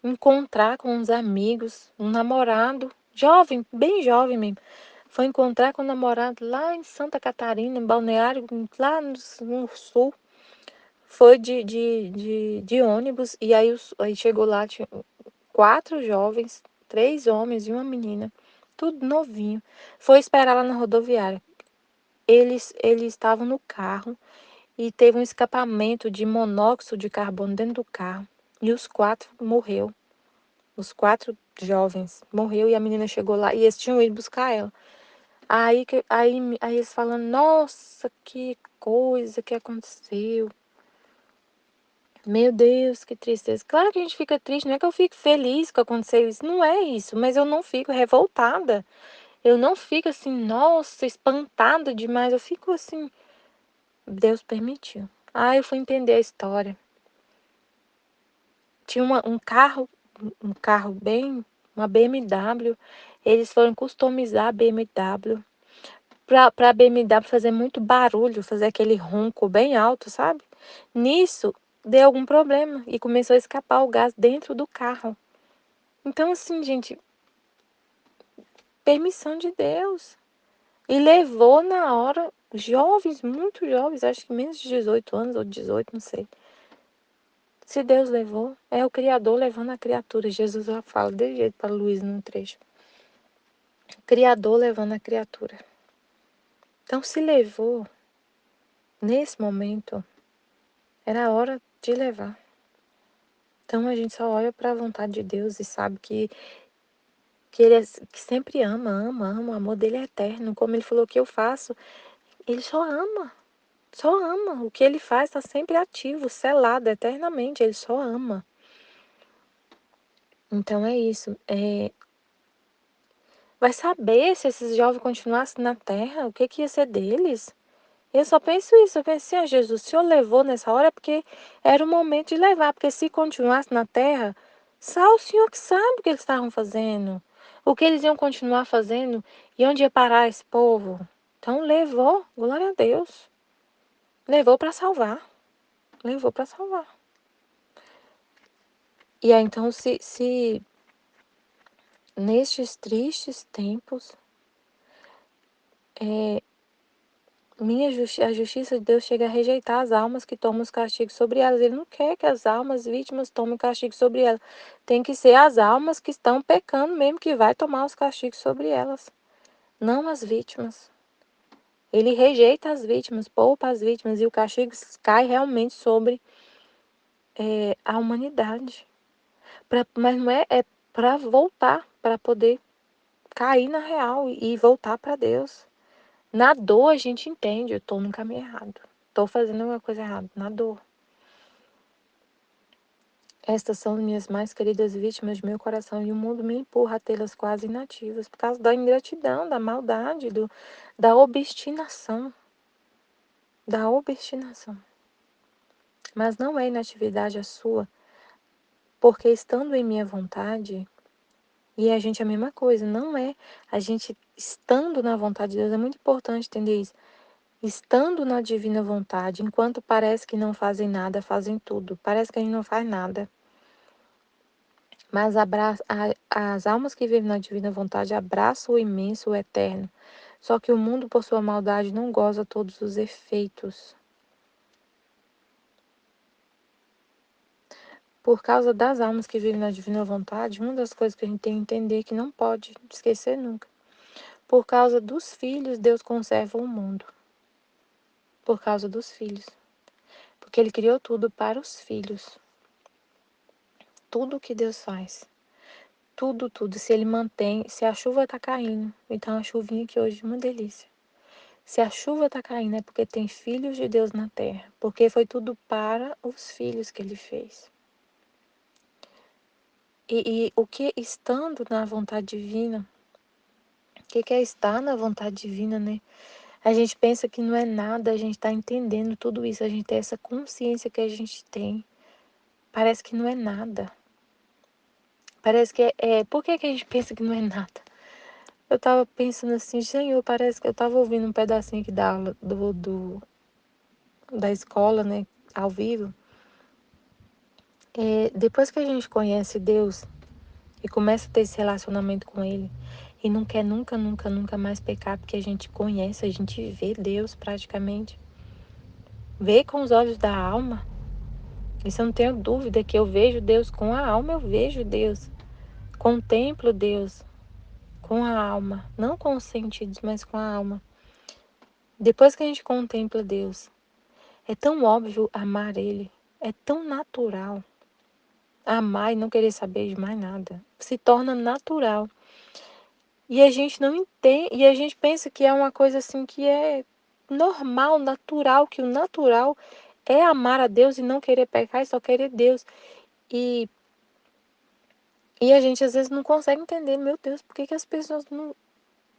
encontrar com uns amigos, um namorado, jovem, bem jovem mesmo. Foi encontrar com o namorado lá em Santa Catarina, em Balneário, lá no sul. Foi de ônibus, e aí chegou lá, tinha 4 jovens, 3 homens e uma menina, tudo novinho. Foi esperar lá na rodoviária. Eles estavam no carro e teve um escapamento de monóxido de carbono dentro do carro. E os 4 morreu. Os 4 jovens morreu e a menina chegou lá e eles tinham ido buscar ela. Aí eles falando, nossa, que coisa que aconteceu. Meu Deus, que tristeza. Claro que a gente fica triste, não é que eu fico feliz que aconteceu isso, não é isso, mas eu não fico revoltada. Eu não fico assim, nossa, espantada demais. Eu fico assim, Deus permitiu. Eu fui entender a história. Tinha um carro bem, uma BMW. Eles foram customizar a BMW para a BMW fazer muito barulho, fazer aquele ronco bem alto, sabe? Nisso, deu algum problema e começou a escapar o gás dentro do carro. Então, assim, gente, permissão de Deus. E levou na hora jovens, muito jovens, acho que menos de 18 anos ou 18, não sei. Se Deus levou, é o Criador levando a criatura. Jesus já fala de jeito para Luiz num trecho. O Criador levando a criatura. Então, se levou, nesse momento, era a hora de levar. Então, a gente só olha para a vontade de Deus e sabe que Ele que sempre ama, ama, ama. O amor dele é eterno. Como ele falou que eu faço, ele só ama. Só ama. O que ele faz está sempre ativo, selado eternamente. Ele só ama. Então é isso. Vai saber se esses jovens continuassem na terra, o que ia ser deles? Eu só penso isso. Eu pensei, Jesus, o Senhor levou nessa hora porque era o momento de levar. Porque se continuasse na terra, só o Senhor que sabe o que eles estavam fazendo. O que eles iam continuar fazendo e onde ia parar esse povo. Então levou, glória a Deus. Levou para salvar. Levou para salvar. E aí, então, se nestes tristes tempos, a justiça de Deus chega a rejeitar as almas que tomam os castigos sobre elas. Ele não quer que as almas vítimas tomem castigo sobre elas. Tem que ser as almas que estão pecando mesmo que vai tomar os castigos sobre elas, não as vítimas. Ele rejeita as vítimas, poupa as vítimas e o castigo cai realmente sobre a humanidade. Mas não é para voltar, para poder cair na real e voltar para Deus. Na dor a gente entende, eu estou no caminho errado. Estou fazendo alguma coisa errada, na dor. Estas são minhas mais queridas vítimas de meu coração e o mundo me empurra a tê-las quase inativas por causa da ingratidão, da maldade, da obstinação. Da obstinação. Mas não é inatividade a sua, porque estando em minha vontade, e a gente é a mesma coisa, não é a gente estando na vontade de Deus, é muito importante entender isso. Estando na divina vontade, enquanto parece que não fazem nada, fazem tudo. Parece que a gente não faz nada. Mas as almas que vivem na divina vontade abraçam o imenso, o eterno. Só que o mundo, por sua maldade, não goza todos os efeitos. Por causa das almas que vivem na divina vontade, uma das coisas que a gente tem que entender que não pode esquecer nunca. Por causa dos filhos, Deus conserva o mundo. Por causa dos filhos. Porque Ele criou tudo para os filhos. Tudo que Deus faz. Tudo, tudo. Se Ele mantém, se a chuva está caindo, então a chuvinha aqui hoje é uma delícia. Se a chuva está caindo é porque tem filhos de Deus na terra. Porque foi tudo para os filhos que Ele fez. E o que estando na vontade divina, o que é estar na vontade divina, né? A gente pensa que não é nada, a gente está entendendo tudo isso, a gente tem essa consciência que a gente tem. parece que não é nada. Parece que por que a gente pensa que não é nada? Eu tava pensando assim, Senhor, parece que eu tava ouvindo um pedacinho aqui da aula da escola, né, ao vivo. Depois que a gente conhece Deus e começa a ter esse relacionamento com Ele, e não quer nunca, nunca, nunca mais pecar, porque a gente conhece, a gente vê Deus praticamente. Vê com os olhos da alma. Isso eu não tenho dúvida que eu vejo Deus com a alma, eu vejo Deus. Contemplo Deus com a alma, não com os sentidos, mas com a alma. Depois que a gente contempla Deus, é tão óbvio amar Ele, é tão natural. Amar e não querer saber de mais nada. Se torna natural. E a gente não entende, e a gente pensa que é uma coisa assim que é normal, natural, que o natural é amar a Deus e não querer pecar e só querer Deus. E a gente às vezes não consegue entender, meu Deus, por que as pessoas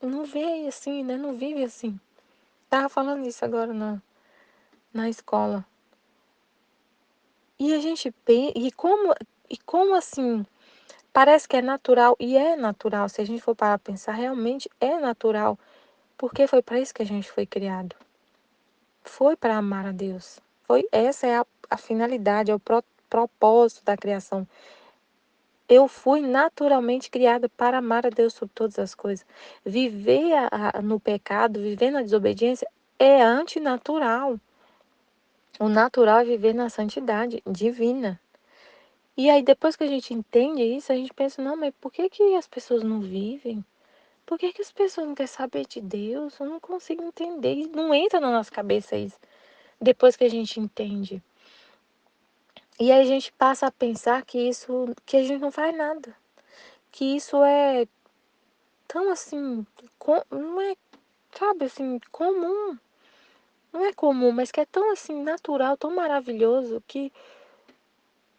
não veem assim, né? Não vivem assim. Tava falando isso agora na escola. E a gente pensa, e como assim, parece que é natural, e é natural, se a gente for parar pra pensar, realmente é natural, porque foi para isso que a gente foi criado. Foi para amar a Deus. Essa é a finalidade, é o propósito da criação. Eu fui naturalmente criada para amar a Deus sobre todas as coisas. Viver no pecado, viver na desobediência é antinatural. O natural é viver na santidade divina. E aí, depois que a gente entende isso, a gente pensa, não, mas por que as pessoas não vivem? Por que as pessoas não querem saber de Deus? Eu não consigo entender. Não entra na nossa cabeça isso. Depois que a gente entende. E aí a gente passa a pensar que a gente não faz nada. Que isso é tão assim, não é, sabe, assim, comum. Não é comum, mas que é tão assim, natural, tão maravilhoso, que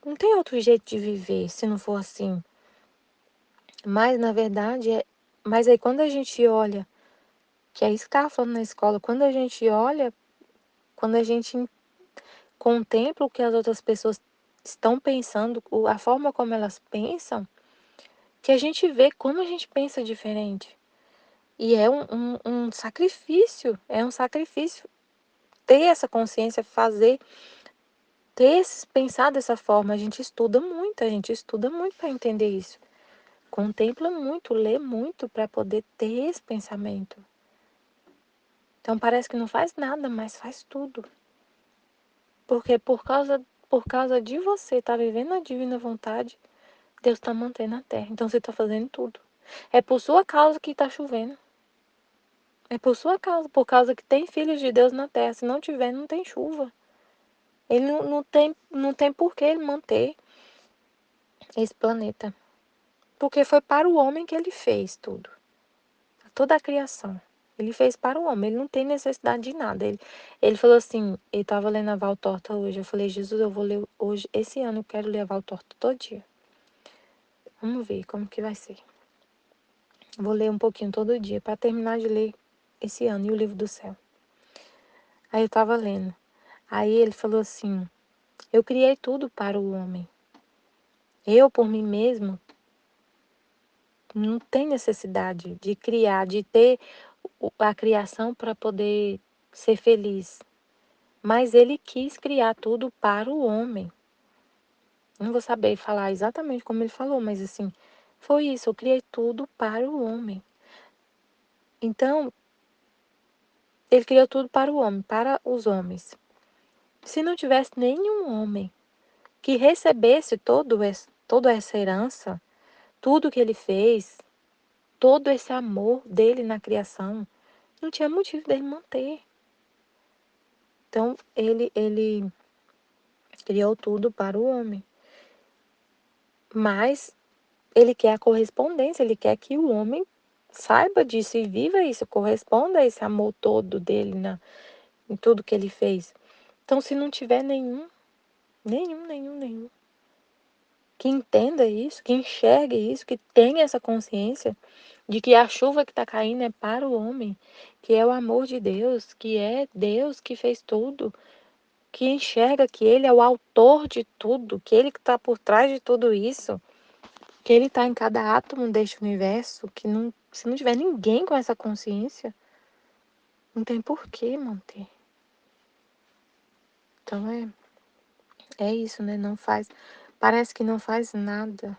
não tem outro jeito de viver se não for assim. Mas, na verdade, mas aí quando a gente olha, que é isso que estava falando na escola, quando a gente olha, quando a gente contempla o que as outras pessoas estão pensando, a forma como elas pensam, que a gente vê como a gente pensa diferente. E é um sacrifício, ter essa consciência, pensar dessa forma. A gente estuda muito para entender isso. Contempla muito, lê muito para poder ter esse pensamento. Então parece que não faz nada, mas faz tudo. Porque por causa de você estar vivendo a divina vontade, Deus está mantendo a terra. Então você está fazendo tudo. É por sua causa que está chovendo. É por sua causa, por causa que tem filhos de Deus na terra. Se não tiver, não tem chuva. Ele não tem por que ele manter esse planeta. Porque foi para o homem que ele fez tudo. Toda a criação. Ele fez para o homem. Ele não tem necessidade de nada. Ele falou assim, ele estava lendo a Valtorta hoje. Eu falei, Jesus, eu vou ler hoje, esse ano eu quero ler a Valtorta todo dia. Vamos ver como que vai ser. Vou ler um pouquinho todo dia para terminar de ler esse ano e o livro do céu. Aí eu estava lendo. Aí ele falou assim, eu criei tudo para o homem. Eu, por mim mesmo, não tenho necessidade de criar, de ter a criação para poder ser feliz. Mas ele quis criar tudo para o homem. Não vou saber falar exatamente como ele falou, mas assim, foi isso, eu criei tudo para o homem. Então, ele criou tudo para o homem, para os homens. Se não tivesse nenhum homem que recebesse toda essa herança, tudo que ele fez, todo esse amor dele na criação, não tinha motivo dele manter. Então, ele criou tudo para o homem. Mas ele quer a correspondência, ele quer que o homem saiba disso e viva isso, corresponda a esse amor todo dele em tudo que ele fez. Então, se não tiver nenhum, que entenda isso, que enxergue isso, que tenha essa consciência de que a chuva que está caindo é para o homem, que é o amor de Deus, que é Deus que fez tudo. que enxerga que Ele é o autor de tudo, que Ele que está por trás de tudo isso, que Ele está em cada átomo deste universo, que não, se não tiver ninguém com essa consciência, não tem por que manter. Então é isso, né? Não faz, parece que não faz nada,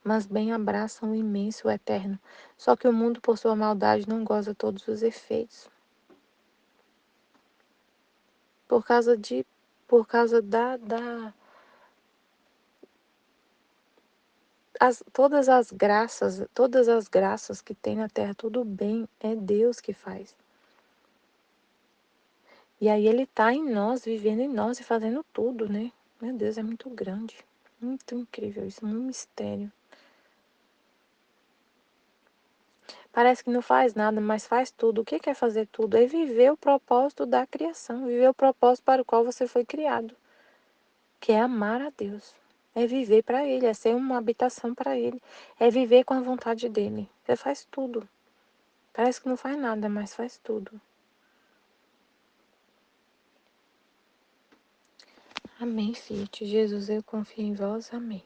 mas bem abraçam o imenso, o eterno. Só que o mundo, por sua maldade, não goza todos os efeitos. Por causa todas as graças que tem na terra, tudo bem, é Deus que faz. E aí Ele está em nós, vivendo em nós e fazendo tudo, né? Meu Deus, é muito grande, muito incrível isso, um mistério. Parece que não faz nada, mas faz tudo. O que é fazer tudo? É viver o propósito da criação, viver o propósito para o qual você foi criado, que é amar a Deus. É viver para Ele, é ser uma habitação para Ele, é viver com a vontade dEle. Você faz tudo. Parece que não faz nada, mas faz tudo. Amém, filho de Jesus, eu confio em vós. Amém.